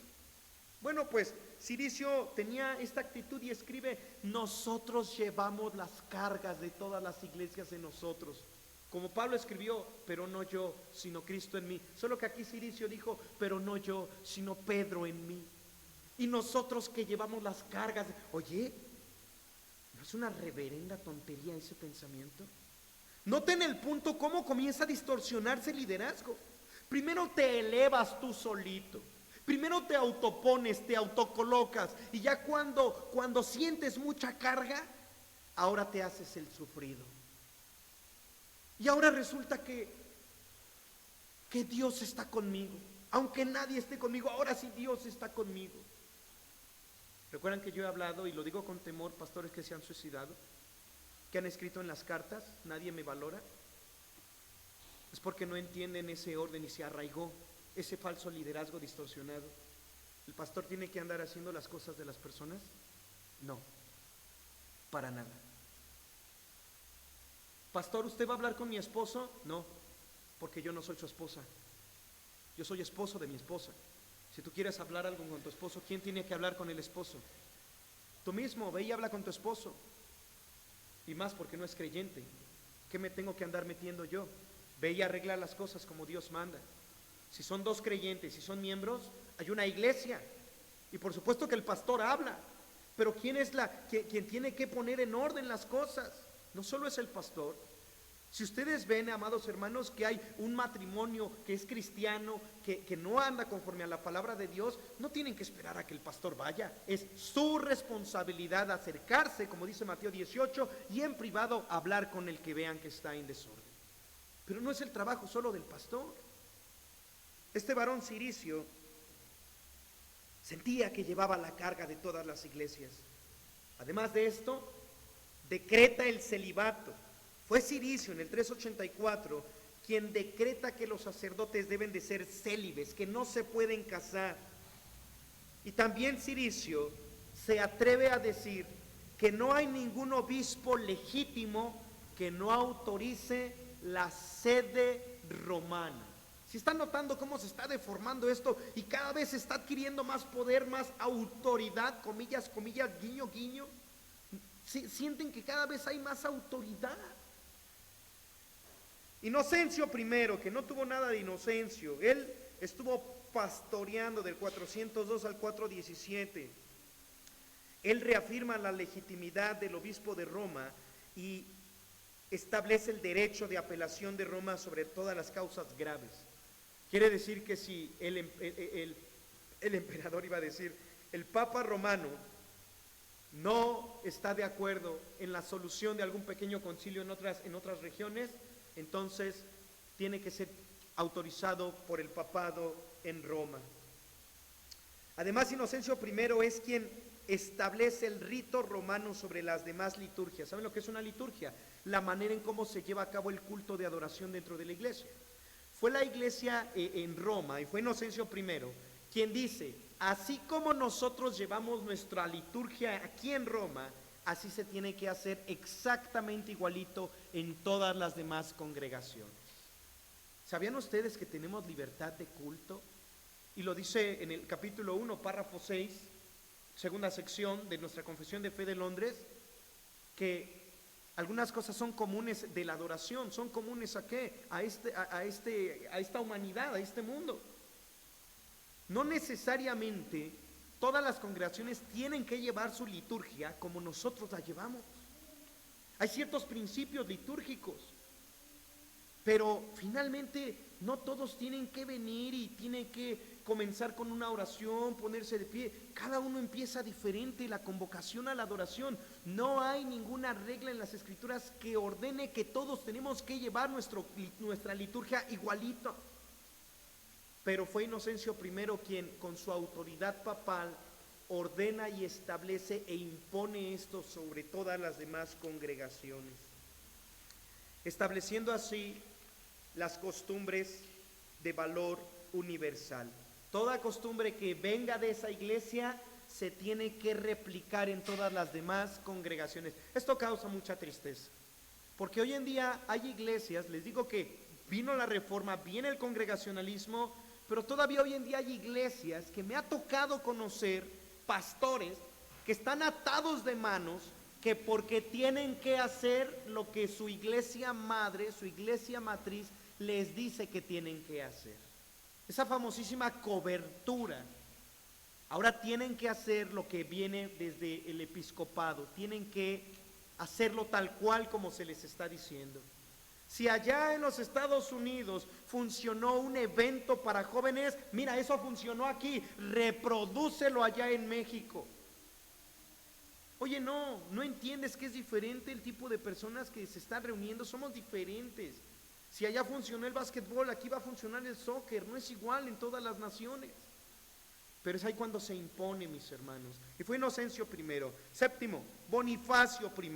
Bueno, pues Ciricio tenía esta actitud y escribe: nosotros llevamos las cargas de todas las iglesias en nosotros. Como Pablo escribió: pero no yo, sino Cristo en mí. Solo que aquí Ciricio dijo: pero no yo, sino Pedro en mí. Y nosotros que llevamos las cargas. Oye, ¿no es una reverenda tontería ese pensamiento? Noten el punto, cómo comienza a distorsionarse el liderazgo. Primero te elevas tú solito. Primero te autopones, te autocolocas, y ya cuando sientes mucha carga, ahora te haces el sufrido. Y ahora resulta que Dios está conmigo. Aunque nadie esté conmigo, ahora sí Dios está conmigo. ¿Recuerdan que yo he hablado, y lo digo con temor, pastores que se han suicidado, que han escrito en las cartas: nadie me valora? Es porque no entienden ese orden y se arraigó ese falso liderazgo distorsionado. ¿El pastor tiene que andar haciendo las cosas de las personas? No, para nada. Pastor, ¿usted va a hablar con mi esposo? No, porque yo no soy su esposa. Yo soy esposo de mi esposa. Si tú quieres hablar algo con tu esposo, ¿quién tiene que hablar con el esposo? Tú mismo, ve y habla con tu esposo. Y más porque no es creyente. ¿Qué me tengo que andar metiendo yo? Ve y arregla las cosas como Dios manda. Si son dos creyentes, si son miembros, hay una iglesia. Y por supuesto que el pastor habla. Pero ¿quién es quien tiene que poner en orden las cosas? No solo es el pastor. Si ustedes ven, amados hermanos, que hay un matrimonio que es cristiano, que no anda conforme a la palabra de Dios, no tienen que esperar a que el pastor vaya. Es su responsabilidad acercarse, como dice Mateo 18, y en privado hablar con el que vean que está en desorden. Pero no es el trabajo solo del pastor. Este varón Ciricio sentía que llevaba la carga de todas las iglesias. Además de esto, decreta el celibato. Fue Ciricio en el 384 quien decreta que los sacerdotes deben de ser célibes, que no se pueden casar. Y también Ciricio se atreve a decir que no hay ningún obispo legítimo que no autorice la sede romana. Si están notando cómo se está deformando esto y cada vez se está adquiriendo más poder, más autoridad, comillas, comillas, guiño, guiño. Sienten que cada vez hay más autoridad. Inocencio I, que no tuvo nada de Inocencio, él estuvo pastoreando del 402 al 417. Él reafirma la legitimidad del obispo de Roma y establece el derecho de apelación de Roma sobre todas las causas graves. Quiere decir que si el emperador, iba a decir, el Papa romano no está de acuerdo en la solución de algún pequeño concilio en otras regiones, entonces tiene que ser autorizado por el papado en Roma. Además, Inocencio I es quien establece el rito romano sobre las demás liturgias. ¿Saben lo que es una liturgia? La manera en cómo se lleva a cabo el culto de adoración dentro de la iglesia. Fue la iglesia en Roma, y fue Inocencio I quien dice: así como nosotros llevamos nuestra liturgia aquí en Roma, así se tiene que hacer exactamente igualito en todas las demás congregaciones. ¿Sabían ustedes que tenemos libertad de culto? Y lo dice en el capítulo 1, párrafo 6, segunda sección de nuestra Confesión de Fe de Londres, que algunas cosas son comunes de la adoración. ¿Son comunes a qué? A esta humanidad, a este mundo. No necesariamente todas las congregaciones tienen que llevar su liturgia como nosotros la llevamos. Hay ciertos principios litúrgicos, pero finalmente no todos tienen que venir y tienen que comenzar con una oración, ponerse de pie. Cada uno empieza diferente la convocación a la adoración. No hay ninguna regla en las Escrituras que ordene que todos tenemos que llevar nuestra liturgia igualito. Pero fue Inocencio I quien, con su autoridad papal, ordena y establece e impone esto sobre todas las demás congregaciones, estableciendo así las costumbres de valor universal. Toda costumbre que venga de esa iglesia se tiene que replicar en todas las demás congregaciones. Esto causa mucha tristeza, porque hoy en día hay iglesias, les digo que vino la reforma, viene el congregacionalismo, pero todavía hoy en día hay iglesias que me ha tocado conocer, pastores, que están atados de manos, que porque tienen que hacer lo que su iglesia madre, su iglesia matriz, les dice que tienen que hacer. Esa famosísima cobertura. Ahora tienen que hacer lo que viene desde el episcopado, tienen que hacerlo tal cual como se les está diciendo. Si allá en los Estados Unidos funcionó un evento para jóvenes, mira, eso funcionó aquí, reprodúcelo allá en México. Oye, no entiendes que es diferente el tipo de personas que se están reuniendo, somos diferentes. Si allá funcionó el básquetbol, aquí va a funcionar el soccer, no es igual en todas las naciones. Pero es ahí cuando se impone, mis hermanos. Y fue Inocencio I. Séptimo, Bonifacio I,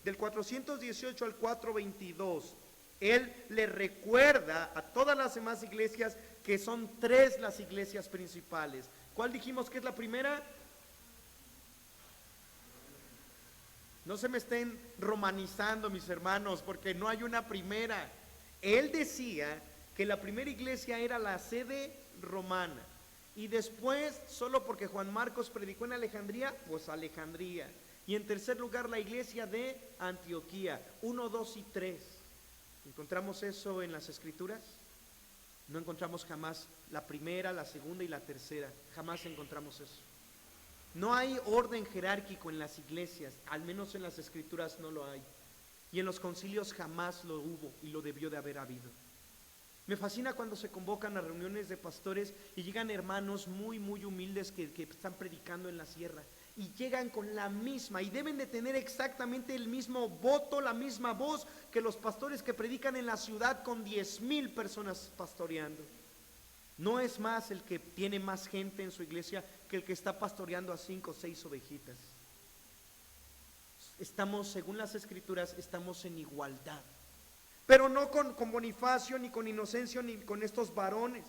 del 418 al 422. Él le recuerda a todas las demás iglesias que son tres las iglesias principales. ¿Cuál dijimos que es la primera? No se me estén romanizando, mis hermanos, porque no hay una primera. Él decía que la primera iglesia era la sede romana. Y después, solo porque Juan Marcos predicó en Alejandría, pues Alejandría. Y en tercer lugar, la iglesia de Antioquía, 1, 2 y 3. ¿Encontramos eso en las Escrituras? No encontramos jamás la primera, la segunda y la tercera. Jamás encontramos eso. No hay orden jerárquico en las iglesias, al menos en las Escrituras no lo hay. Y en los concilios jamás lo hubo y lo debió de haber habido. Me fascina cuando se convocan a reuniones de pastores y llegan hermanos muy humildes que están predicando en la sierra y llegan con la misma y deben de tener exactamente el mismo voto, la misma voz que los pastores que predican en la ciudad con 10,000 personas pastoreando. No es más el que tiene más gente en su iglesia que el que está pastoreando a 5 o 6 ovejitas. Estamos, según las Escrituras, estamos en igualdad. Pero no con Bonifacio, ni con Inocencio, ni con estos varones.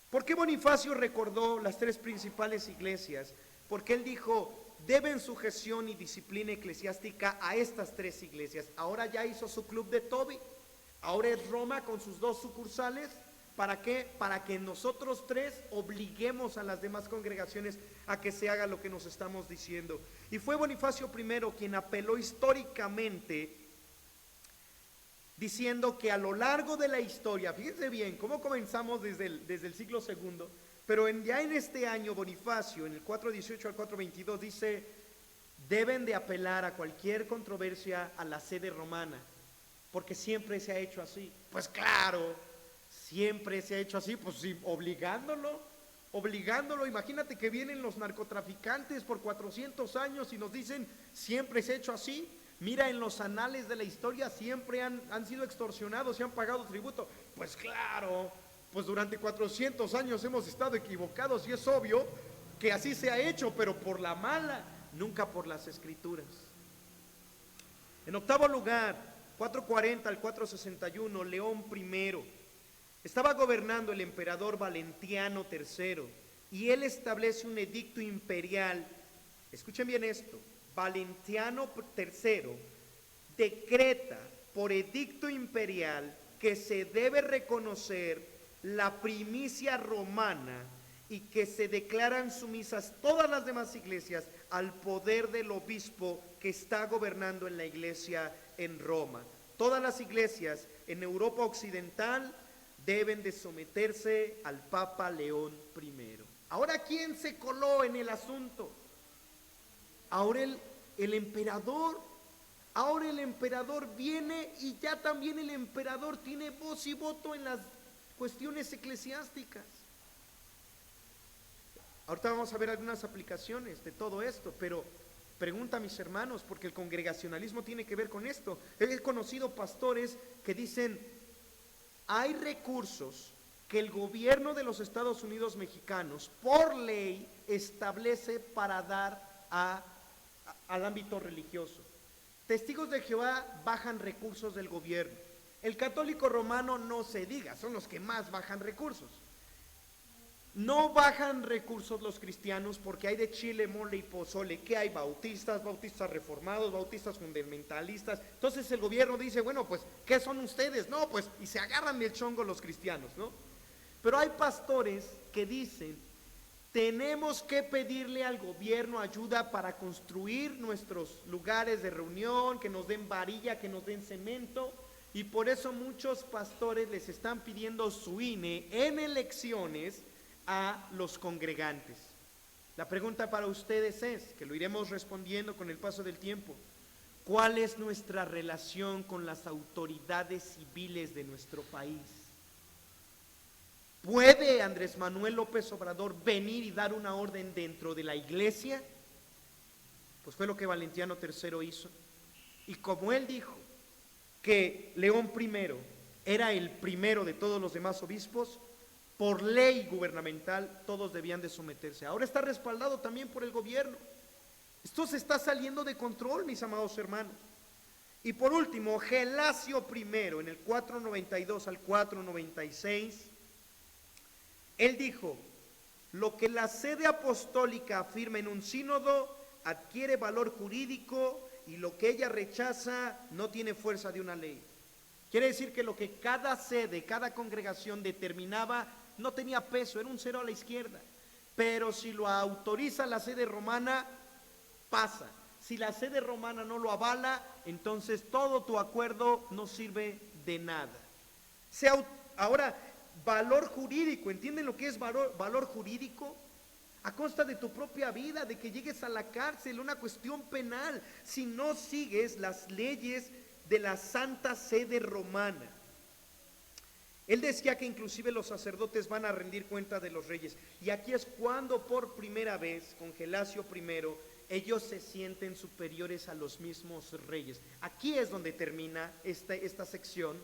¿Por qué Bonifacio recordó las tres principales iglesias? Porque él dijo, deben sujeción y disciplina eclesiástica a estas tres iglesias. Ahora ya hizo su club de Toby. Ahora es Roma con sus 2 sucursales. ¿Para qué? Para que nosotros tres obliguemos a las demás congregaciones a que se haga lo que nos estamos diciendo. Y fue Bonifacio I quien apeló históricamente, diciendo que a lo largo de la historia, fíjense bien cómo comenzamos desde el siglo II, pero ya en este año Bonifacio, en el 418 al 422, dice, deben de apelar a cualquier controversia a la sede romana, porque siempre se ha hecho así. Pues claro, siempre se ha hecho así, pues sí, obligándolo, imagínate que vienen los narcotraficantes por 400 años y nos dicen, siempre se ha hecho así. Mira, en los anales de la historia siempre han sido extorsionados y han pagado tributo. Pues claro, pues durante 400 años hemos estado equivocados y es obvio que así se ha hecho, pero por la mala, nunca por las Escrituras. En octavo lugar, 440 al 461, León I. Estaba gobernando el emperador Valentiano III y él establece un edicto imperial. Escuchen bien esto. Valentiano III decreta por edicto imperial que se debe reconocer la primicia romana y que se declaran sumisas todas las demás iglesias al poder del obispo que está gobernando en la iglesia en Roma. Todas las iglesias en Europa occidental deben de someterse al Papa León I. Ahora, ¿quién se coló en el asunto? Ahora el emperador, viene y ya también el emperador tiene voz y voto en las cuestiones eclesiásticas. Ahorita vamos a ver algunas aplicaciones de todo esto, pero pregunta a mis hermanos, porque el congregacionalismo tiene que ver con esto. He conocido pastores que dicen, hay recursos que el gobierno de los Estados Unidos mexicanos, por ley, establece para dar al ámbito religioso. Testigos de Jehová bajan recursos del gobierno. El católico romano no se diga, son los que más bajan recursos. No bajan recursos los cristianos porque hay de chile, mole y pozole. ¿Qué hay? Bautistas, bautistas reformados, bautistas fundamentalistas. Entonces el gobierno dice, bueno, pues, ¿qué son ustedes? No, pues, y se agarran del chongo los cristianos, ¿no? Pero hay pastores que dicen, tenemos que pedirle al gobierno ayuda para construir nuestros lugares de reunión, que nos den varilla, que nos den cemento, y por eso muchos pastores les están pidiendo su INE en elecciones a los congregantes. La pregunta para ustedes es, que lo iremos respondiendo con el paso del tiempo, ¿cuál es nuestra relación con las autoridades civiles de nuestro país? ¿Puede Andrés Manuel López Obrador venir y dar una orden dentro de la iglesia? Pues fue lo que Valentiniano III hizo. Y como él dijo que León I era el primero de todos los demás obispos, por ley gubernamental todos debían de someterse. Ahora está respaldado también por el gobierno. Esto se está saliendo de control, mis amados hermanos. Y por último, Gelasio I, en el 492 al 496, él dijo, lo que la sede apostólica afirma en un sínodo adquiere valor jurídico y lo que ella rechaza no tiene fuerza de una ley. Quiere decir que lo que cada sede, cada congregación determinaba no tenía peso, era un cero a la izquierda. Pero si lo autoriza la sede romana, pasa. Si la sede romana no lo avala, entonces todo tu acuerdo no sirve de nada. Ahora, valor jurídico, ¿entienden lo que es valor jurídico? A costa de tu propia vida, de que llegues a la cárcel, una cuestión penal, si no sigues las leyes de la Santa Sede Romana. Él decía que inclusive los sacerdotes van a rendir cuenta de los reyes. Y aquí es cuando por primera vez, con Gelasio I, ellos se sienten superiores a los mismos reyes. Aquí es donde termina esta sección,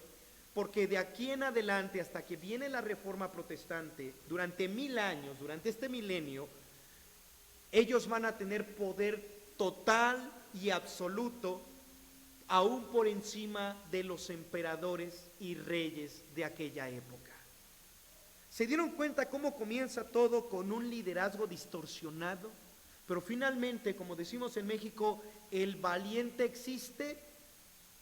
porque de aquí en adelante, hasta que viene la Reforma Protestante, durante 1000 años, durante este milenio, ellos van a tener poder total y absoluto, aún por encima de los emperadores y reyes de aquella época. ¿Se dieron cuenta cómo comienza todo con un liderazgo distorsionado? Pero finalmente, como decimos en México, el valiente existe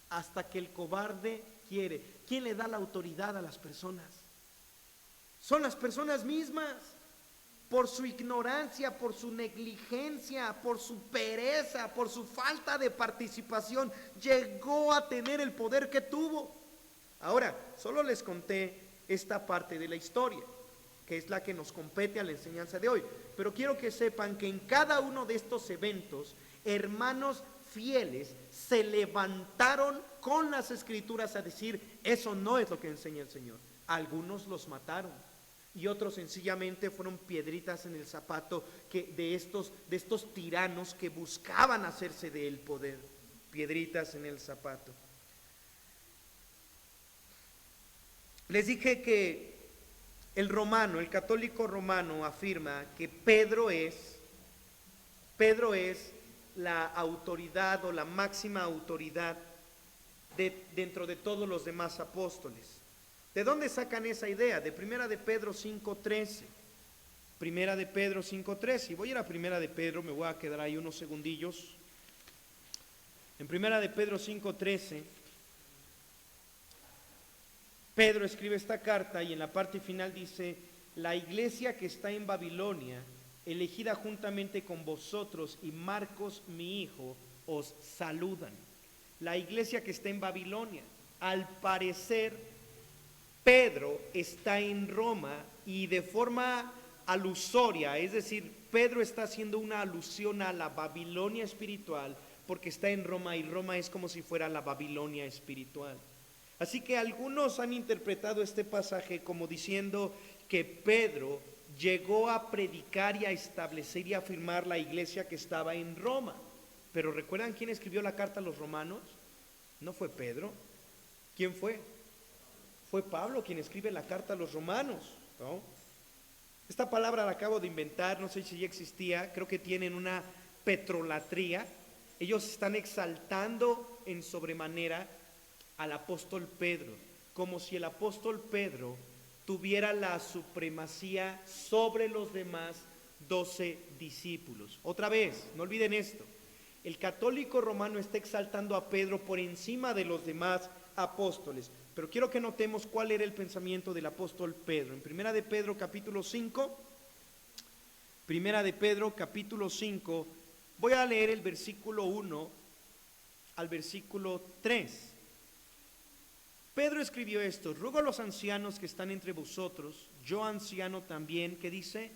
hasta que el cobarde quiere. ¿Quién le da la autoridad a las personas? Son las personas mismas. Por su ignorancia, por su negligencia, por su pereza, por su falta de participación, llegó a tener el poder que tuvo. Ahora, solo les conté esta parte de la historia, que es la que nos compete a la enseñanza de hoy. Pero quiero que sepan que en cada uno de estos eventos, hermanos fieles se levantaron con las escrituras a decir, eso no es lo que enseña el Señor. Algunos los mataron y otros sencillamente fueron piedritas en el zapato de estos tiranos que buscaban hacerse del poder, piedritas en el zapato. Les dije que el católico romano afirma que Pedro es la autoridad o la máxima autoridad dentro de todos los demás apóstoles. ¿De dónde sacan esa idea? De Primera de Pedro 5:13. Primera de Pedro 5:13. Y voy a ir a Primera de Pedro, me voy a quedar ahí unos segundillos. En Primera de Pedro 5:13, Pedro escribe esta carta y en la parte final dice, la iglesia que está en Babilonia, elegida juntamente con vosotros y Marcos mi hijo, os saludan. La iglesia que está en Babilonia, al parecer Pedro está en Roma y de forma alusoria, es decir, Pedro está haciendo una alusión a la Babilonia espiritual porque está en Roma y Roma es como si fuera la Babilonia espiritual. Así que algunos han interpretado este pasaje como diciendo que Pedro llegó a predicar y a establecer y a afirmar la iglesia que estaba en Roma. Pero ¿recuerdan quién escribió la carta a los romanos? No fue Pedro. ¿Quién fue? Fue Pablo quien escribe la carta a los romanos, ¿no? Esta palabra la acabo de inventar, no sé si ya existía, creo que tienen una petrolatría. Ellos están exaltando en sobremanera al apóstol Pedro, como si el apóstol Pedro tuviera la supremacía sobre los demás 12 discípulos. Otra vez, no olviden esto, el católico romano está exaltando a Pedro por encima de los demás apóstoles, pero quiero que notemos cuál era el pensamiento del apóstol Pedro. En Primera de Pedro capítulo 5, voy a leer el versículo 1 al versículo 3. Pedro escribió esto: ruego a los ancianos que están entre vosotros, yo anciano también, ¿qué dice?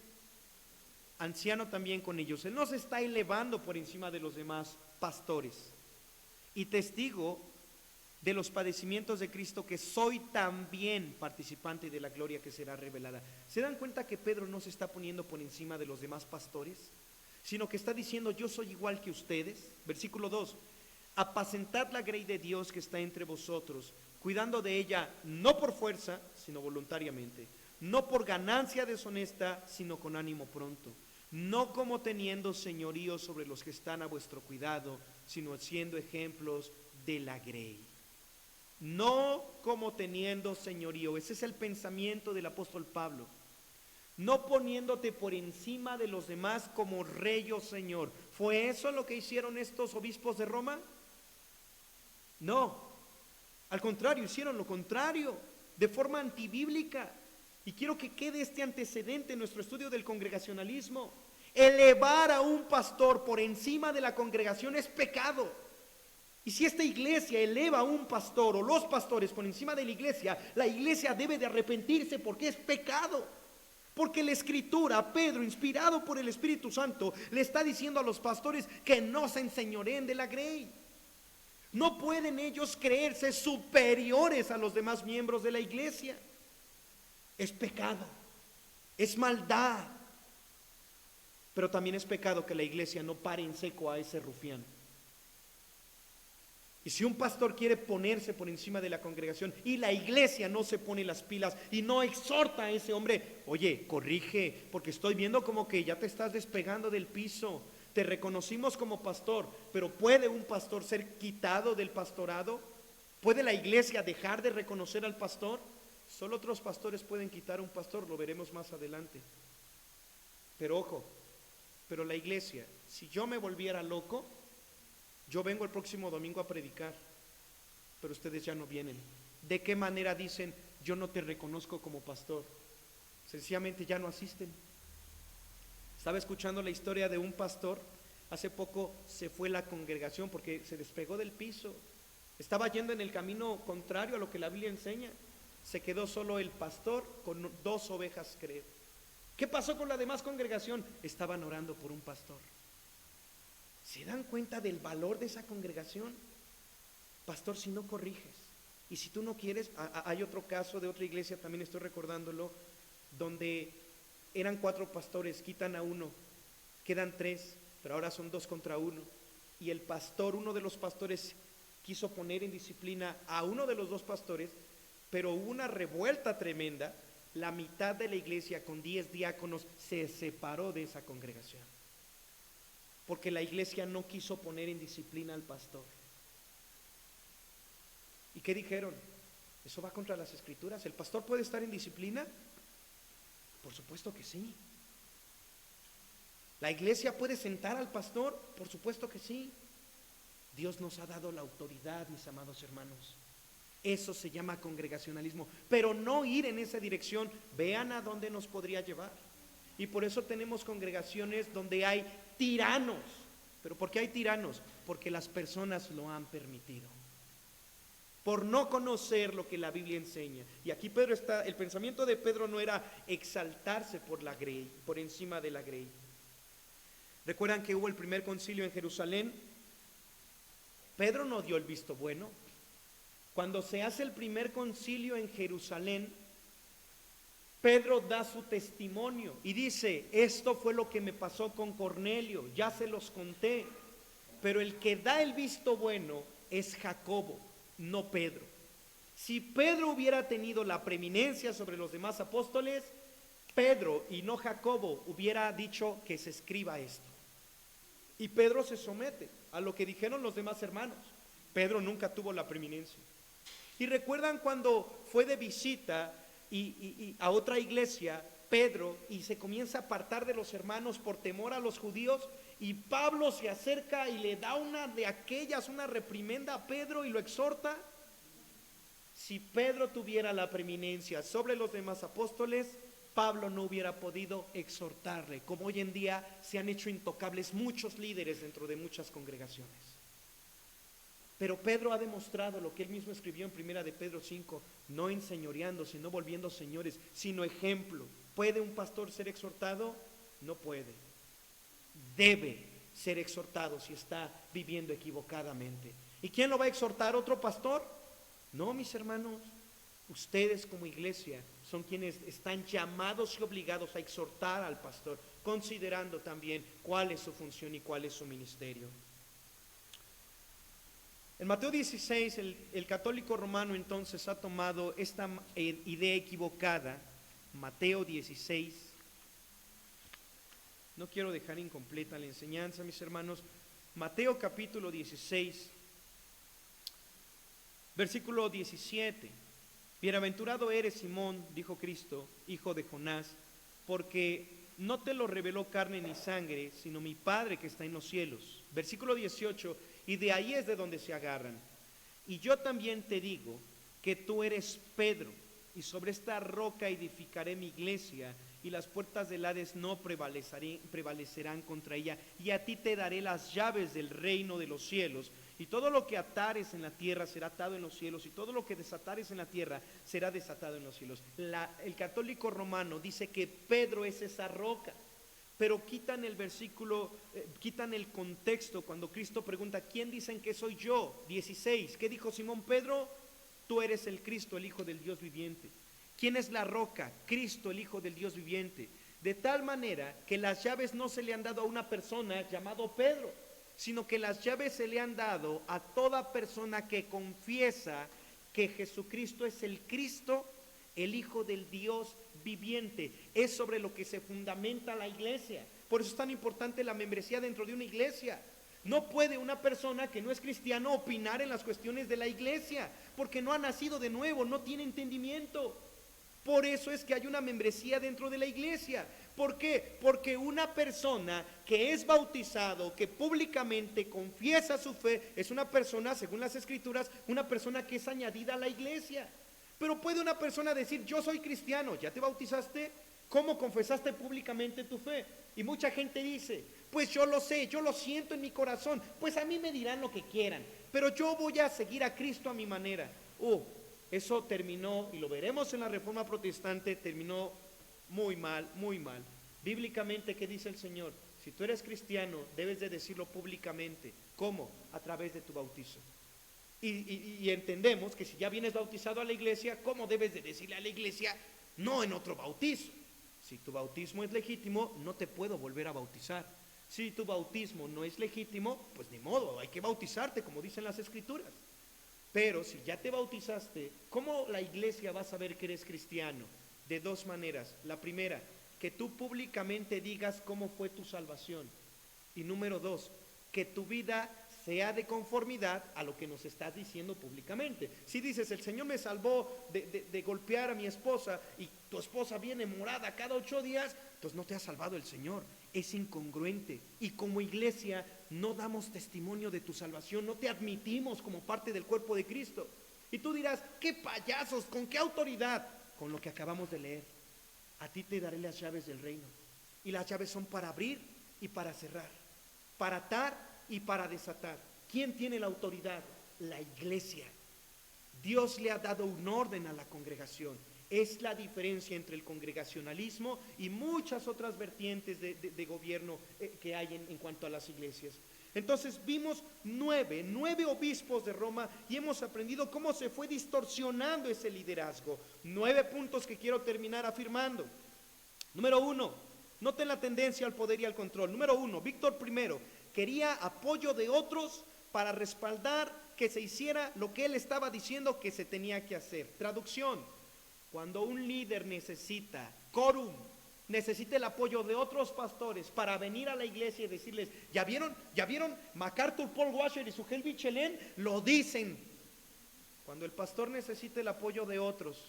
Anciano también con ellos. Él no se está elevando por encima de los demás pastores. Y testigo de los padecimientos de Cristo, que soy también participante de la gloria que será revelada. ¿Se dan cuenta que Pedro no se está poniendo por encima de los demás pastores? Sino que está diciendo: yo soy igual que ustedes. Versículo 2: apacentad la grey de Dios que está entre vosotros, cuidando de ella no por fuerza, sino voluntariamente, no por ganancia deshonesta, sino con ánimo pronto, no como teniendo señorío sobre los que están a vuestro cuidado, sino siendo ejemplos de la grey. No como teniendo señorío. Ese es el pensamiento del apóstol Pablo. No poniéndote por encima de los demás como rey o señor. ¿Fue eso lo que hicieron estos obispos de Roma? No, al contrario, hicieron lo contrario, de forma antibíblica. Y quiero que quede este antecedente en nuestro estudio del congregacionalismo. Elevar a un pastor por encima de la congregación es pecado. Y si esta iglesia eleva a un pastor o los pastores por encima de la iglesia debe de arrepentirse, porque es pecado. Porque la Escritura, Pedro, inspirado por el Espíritu Santo, le está diciendo a los pastores que no se enseñoreen de la grey. No pueden ellos creerse superiores a los demás miembros de la iglesia. Es pecado, es maldad. Pero también es pecado que la iglesia no pare en seco a ese rufián. Y si un pastor quiere ponerse por encima de la congregación y la iglesia no se pone las pilas y no exhorta a ese hombre: oye, corrige, porque estoy viendo como que ya te estás despegando del piso. Te reconocimos como pastor, pero ¿puede un pastor ser quitado del pastorado? ¿Puede la iglesia dejar de reconocer al pastor? Solo otros pastores pueden quitar a un pastor, lo veremos más adelante. Pero ojo, pero la iglesia, si yo me volviera loco, yo vengo el próximo domingo a predicar, pero ustedes ya no vienen. ¿De qué manera dicen: yo no te reconozco como pastor? Sencillamente ya no asisten. Estaba escuchando la historia de un pastor. Hace poco se fue la congregación porque se despegó del piso. Estaba yendo en el camino contrario a lo que la Biblia enseña. Se quedó solo el pastor con 2 ovejas, creo. ¿Qué pasó con la demás congregación? Estaban orando por un pastor. ¿Se dan cuenta del valor de esa congregación? Pastor, si no corriges y si tú no quieres, hay otro caso de otra iglesia, también estoy recordándolo, donde eran 4 pastores, quitan a uno, quedan 3, pero ahora son 2 contra 1. Y el pastor, uno de los pastores, quiso poner en disciplina a uno de los 2 pastores, pero hubo una revuelta tremenda. La mitad de la iglesia, con 10 diáconos, se separó de esa congregación, porque la iglesia no quiso poner en disciplina al pastor. ¿Y qué dijeron? ¿Eso va contra las Escrituras? ¿El pastor puede estar en disciplina? Por supuesto que sí. ¿La iglesia puede sentar al pastor? Por supuesto que sí. Dios nos ha dado la autoridad, mis amados hermanos. Eso se llama congregacionalismo, pero no ir en esa dirección. Vean a dónde nos podría llevar. Y por eso tenemos congregaciones donde hay tiranos. ¿Pero por qué hay tiranos? Porque las personas lo han permitido, por no conocer lo que la Biblia enseña. Y aquí el pensamiento de Pedro no era exaltarse por la grey, por encima de la grey. ¿Recuerdan que hubo el primer concilio en Jerusalén? Pedro no dio el visto bueno. Cuando se hace el primer concilio en Jerusalén, Pedro da su testimonio y dice: esto fue lo que me pasó con Cornelio, ya se los conté. Pero el que da el visto bueno es Jacobo, no Pedro. Si Pedro hubiera tenido la preeminencia sobre los demás apóstoles, Pedro y no Jacobo hubiera dicho que se escriba esto. Y Pedro se somete a lo que dijeron los demás hermanos. Pedro nunca tuvo la preeminencia. Y recuerdan cuando fue de visita y a otra iglesia, Pedro, y se comienza a apartar de los hermanos por temor a los judíos, y Pablo se acerca y le da una de aquellas, una reprimenda a Pedro y lo exhorta. Si Pedro tuviera la preeminencia sobre los demás apóstoles, Pablo no hubiera podido exhortarle, como hoy en día se han hecho intocables muchos líderes dentro de muchas congregaciones. Pero Pedro ha demostrado lo que él mismo escribió en primera de Pedro 5, no enseñoreándose, no volviendo señores, sino ejemplo. ¿Puede un pastor ser exhortado? No puede. Debe ser exhortado si está viviendo equivocadamente. ¿Y quién lo va a exhortar? ¿Otro pastor? No, mis hermanos, ustedes como iglesia son quienes están llamados y obligados a exhortar al pastor, considerando también cuál es su función y cuál es su ministerio. En Mateo 16, el católico romano entonces ha tomado esta idea equivocada. Mateo 16. No quiero dejar incompleta la enseñanza, mis hermanos. Mateo capítulo 16, versículo 17. Bienaventurado eres, Simón, dijo Cristo, hijo de Jonás, porque no te lo reveló carne ni sangre, sino mi Padre que está en los cielos. Versículo 18, y de ahí es de donde se agarran. Y yo también te digo que tú eres Pedro, y sobre esta roca edificaré mi iglesia, y las puertas del Hades no prevalecerán contra ella, y a ti te daré las llaves del reino de los cielos, y todo lo que atares en la tierra será atado en los cielos, y todo lo que desatares en la tierra será desatado en los cielos. El católico romano dice que Pedro es esa roca, pero quitan el versículo, quitan el contexto cuando Cristo pregunta, ¿quién dicen que soy yo? 16, ¿qué dijo Simón Pedro? Tú eres el Cristo, el Hijo del Dios viviente. ¿Quién es la roca? Cristo, el Hijo del Dios viviente. De tal manera que las llaves no se le han dado a una persona llamado Pedro, sino que las llaves se le han dado a toda persona que confiesa que Jesucristo es el Cristo, el Hijo del Dios viviente. Es sobre lo que se fundamenta la iglesia. Por eso es tan importante la membresía dentro de una iglesia. No puede una persona que no es cristiano opinar en las cuestiones de la iglesia, porque no ha nacido de nuevo, no tiene entendimiento. Por eso es que hay una membresía dentro de la iglesia. ¿Por qué? Porque una persona que es bautizado, que públicamente confiesa su fe, es una persona, según las escrituras, una persona que es añadida a la iglesia. Pero puede una persona decir, yo soy cristiano, ¿ya te bautizaste? ¿Cómo confesaste públicamente tu fe? Y mucha gente dice, pues yo lo sé, yo lo siento en mi corazón, pues a mí me dirán lo que quieran, pero yo voy a seguir a Cristo a mi manera. Eso terminó, y lo veremos en la Reforma Protestante, terminó muy mal, muy mal. Bíblicamente, ¿qué dice el Señor? Si tú eres cristiano, debes de decirlo públicamente. ¿Cómo? A través de tu bautizo. Y entendemos que si ya vienes bautizado a la iglesia, ¿cómo debes de decirle a la iglesia? No en otro bautizo. Si tu bautismo es legítimo, no te puedo volver a bautizar. Si tu bautismo no es legítimo, pues ni modo, hay que bautizarte, como dicen las escrituras. Pero si ya te bautizaste, ¿cómo la iglesia va a saber que eres cristiano? De dos maneras. La primera, que tú públicamente digas cómo fue tu salvación. Y número dos, que tu vida sea de conformidad a lo que nos estás diciendo públicamente. Si dices, el Señor me salvó de golpear a mi esposa y tu esposa viene morada cada 8 días, entonces no te ha salvado el Señor. Es incongruente. Y como iglesia no damos testimonio de tu salvación, no te admitimos como parte del cuerpo de Cristo. Y tú dirás, qué payasos, ¿con qué autoridad? Con lo que acabamos de leer. A ti te daré las llaves del reino. Y las llaves son para abrir y para cerrar, para atar y para desatar. ¿Quién tiene la autoridad? La iglesia. Dios le ha dado un orden a la congregación. Es la diferencia entre el congregacionalismo y muchas otras vertientes de gobierno que hay en cuanto a las iglesias. Entonces vimos nueve obispos de Roma y hemos aprendido cómo se fue distorsionando ese liderazgo. 9 puntos que quiero terminar afirmando. Número 1, noten la tendencia al poder y al control. Número 1, Víctor I quería apoyo de otros para respaldar que se hiciera lo que él estaba diciendo que se tenía que hacer. Traducción: cuando un líder necesita quórum, necesita el apoyo de otros pastores para venir a la iglesia y decirles, ¿ya vieron MacArthur, Paul Washer y su Helvi Chelén? Lo dicen. Cuando el pastor necesita el apoyo de otros,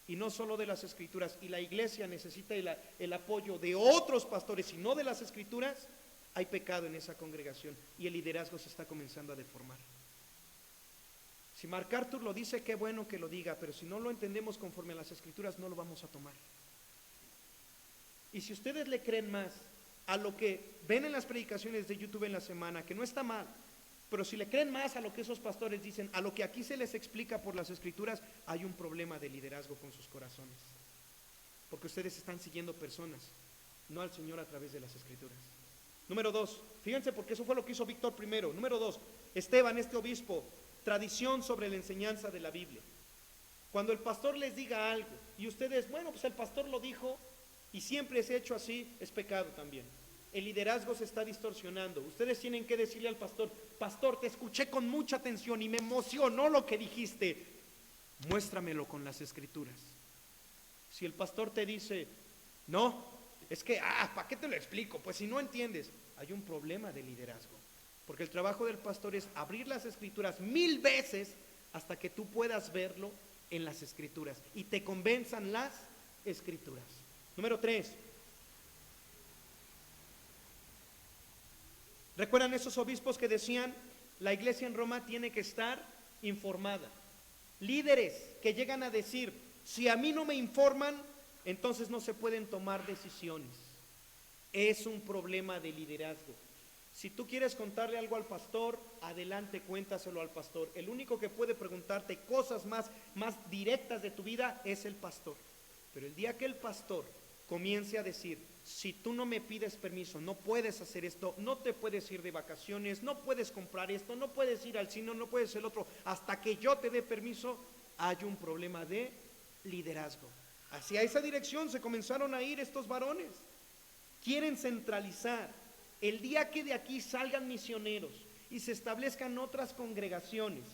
y no solo de las Escrituras, y la iglesia necesita el apoyo de otros pastores y no de las Escrituras, hay pecado en esa congregación y el liderazgo se está comenzando a deformar. Si MacArthur lo dice, qué bueno que lo diga, pero si no lo entendemos conforme a las Escrituras, no lo vamos a tomar. Y si ustedes le creen más a lo que ven en las predicaciones de YouTube en la semana, que no está mal, pero si le creen más a lo que esos pastores dicen, a lo que aquí se les explica por las Escrituras, hay un problema de liderazgo con sus corazones. Porque ustedes están siguiendo personas, no al Señor a través de las Escrituras. Número 2, fíjense porque eso fue lo que hizo Víctor primero. Número 2, Esteban, este obispo, tradición sobre la enseñanza de la Biblia. Cuando el pastor les diga algo y ustedes, bueno, pues el pastor lo dijo y siempre se ha hecho así, es pecado también. El liderazgo se está distorsionando. Ustedes tienen que decirle al pastor, pastor, te escuché con mucha atención y me emocionó lo que dijiste. Muéstramelo con las Escrituras. Si el pastor te dice, no, es que, ¿para qué te lo explico? Pues si no entiendes, hay un problema de liderazgo. Porque el trabajo del pastor es abrir las Escrituras 1000 veces hasta que tú puedas verlo en las Escrituras y te convenzan las Escrituras. Número 3. ¿Recuerdan esos obispos que decían, la iglesia en Roma tiene que estar informada? Líderes que llegan a decir, si a mí no me informan, entonces no se pueden tomar decisiones. Es un problema de liderazgo. Si tú quieres contarle algo al pastor, adelante, cuéntaselo al pastor. El único que puede preguntarte cosas más directas de tu vida es el pastor. Pero el día que el pastor comience a decir, si tú no me pides permiso, no puedes hacer esto, no te puedes ir de vacaciones, no puedes comprar esto, no puedes ir al cine, no puedes el otro, hasta que yo te dé permiso, hay un problema de liderazgo. Hacia esa dirección se comenzaron a ir estos varones. Quieren centralizar. El día que de aquí salgan misioneros y se establezcan otras congregaciones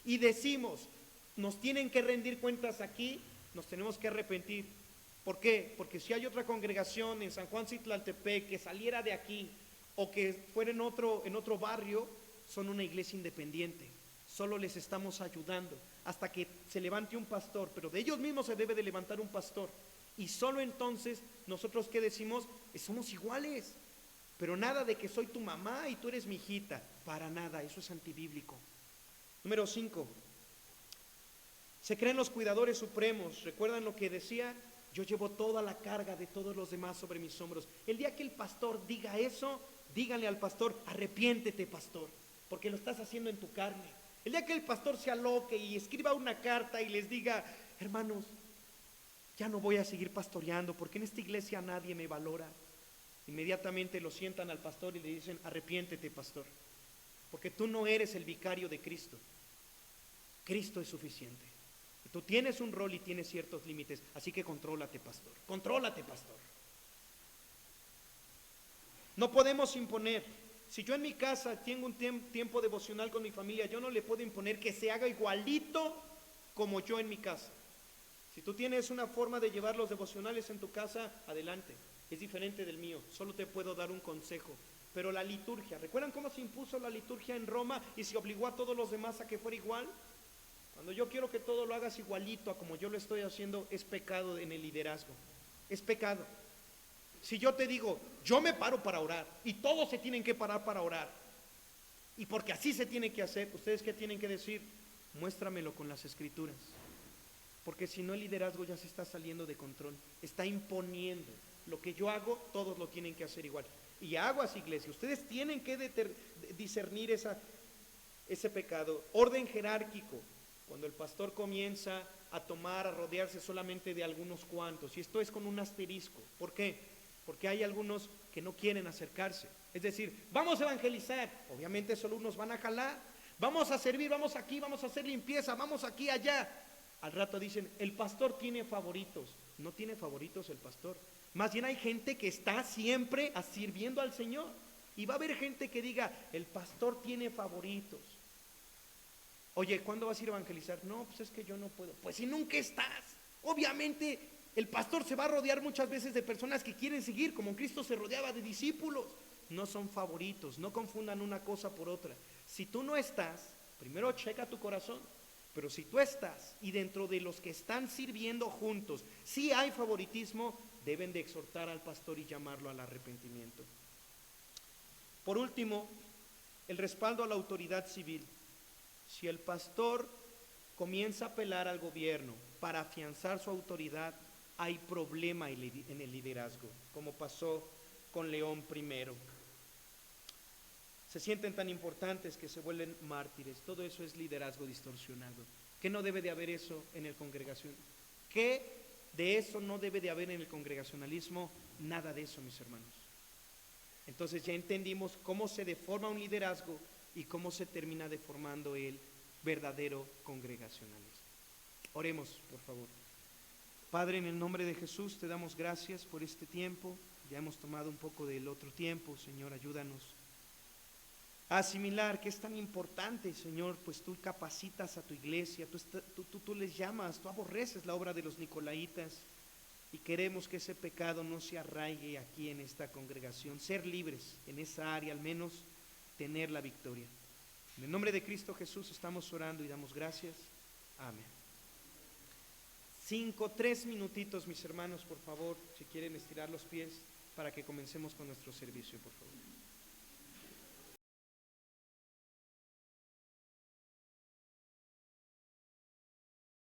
y decimos, nos tienen que rendir cuentas aquí, nos tenemos que arrepentir. ¿Por qué? Porque si hay otra congregación en San Juan Citlaltepec que saliera de aquí o que fuera en otro barrio, son una iglesia independiente. Solo les estamos ayudando hasta que se levante un pastor, pero de ellos mismos se debe de levantar un pastor. Y solo entonces nosotros, ¿qué decimos? Somos iguales. Pero nada de que soy tu mamá y tú eres mi hijita. Para nada, eso es antibíblico. Número 5. Se creen los cuidadores supremos. ¿Recuerdan lo que decía? Yo llevo toda la carga de todos los demás sobre mis hombros. El día que el pastor diga eso, díganle al pastor, arrepiéntete, pastor, porque lo estás haciendo en tu carne. El día que el pastor se aloque y escriba una carta y les diga, hermanos, ya no voy a seguir pastoreando porque en esta iglesia nadie me valora. Inmediatamente lo sientan al pastor y le dicen, arrepiéntete, pastor, porque tú no eres el vicario de Cristo. Cristo es suficiente. Y tú tienes un rol y tienes ciertos límites, así que contrólate, pastor. Contrólate, pastor. No podemos imponer. Si yo en mi casa tengo un tiempo devocional con mi familia, yo no le puedo imponer que se haga igualito como yo en mi casa. Si tú tienes una forma de llevar los devocionales en tu casa, adelante. Es diferente del mío, solo te puedo dar un consejo. Pero la liturgia, ¿recuerdan cómo se impuso la liturgia en Roma y se obligó a todos los demás a que fuera igual? Cuando yo quiero que todo lo hagas igualito a como yo lo estoy haciendo, es pecado en el liderazgo. Es pecado. Si yo te digo, yo me paro para orar y todos se tienen que parar para orar, y porque así se tiene que hacer, ¿ustedes qué tienen que decir? Muéstramelo con las Escrituras. Porque si no, el liderazgo ya se está saliendo de control, está imponiendo. Lo que yo hago, todos lo tienen que hacer igual. Y aguas, iglesia, ustedes tienen que discernir ese pecado. Orden jerárquico, cuando el pastor comienza a rodearse solamente de algunos cuantos, y esto es con un asterisco. ¿Por qué? Porque hay algunos que no quieren acercarse. Es decir, vamos a evangelizar, obviamente solo unos van a jalar. Vamos a servir, vamos aquí, vamos a hacer limpieza, vamos aquí, allá. Al rato dicen, el pastor tiene favoritos. No tiene favoritos el pastor. Más bien hay gente que está siempre sirviendo al Señor. Y va a haber gente que diga, el pastor tiene favoritos. Oye, ¿cuándo vas a ir a evangelizar? No, pues es que yo no puedo. Pues si nunca estás. Obviamente el pastor se va a rodear muchas veces de personas que quieren seguir, como Cristo se rodeaba de discípulos. No son favoritos, no confundan una cosa por otra. Si tú no estás, primero checa tu corazón. Pero si tú estás y dentro de los que están sirviendo juntos, si hay favoritismo, deben de exhortar al pastor y llamarlo al arrepentimiento. Por último, el respaldo a la autoridad civil. Si el pastor comienza a apelar al gobierno para afianzar su autoridad, hay problema en el liderazgo, como pasó con León I. Se sienten tan importantes que se vuelven mártires. Todo eso es liderazgo distorsionado. ¿Qué no debe de haber eso en el congregación? ¿Qué de eso no debe de haber en el congregacionalismo? Nada de eso, mis hermanos. Entonces ya entendimos cómo se deforma un liderazgo y cómo se termina deformando el verdadero congregacionalismo. Oremos, por favor. Padre, en el nombre de Jesús te damos gracias por este tiempo. Ya hemos tomado un poco del otro tiempo. Señor, ayúdanos a asimilar que es tan importante, Señor, pues tú capacitas a tu iglesia, tú les llamas, tú aborreces la obra de los nicolaítas y queremos que ese pecado no se arraigue aquí en esta congregación, ser libres en esa área, al menos tener la victoria. En el nombre de Cristo Jesús estamos orando y damos gracias. Amén. 3 minutitos, mis hermanos, por favor, si quieren estirar los pies para que comencemos con nuestro servicio, por favor.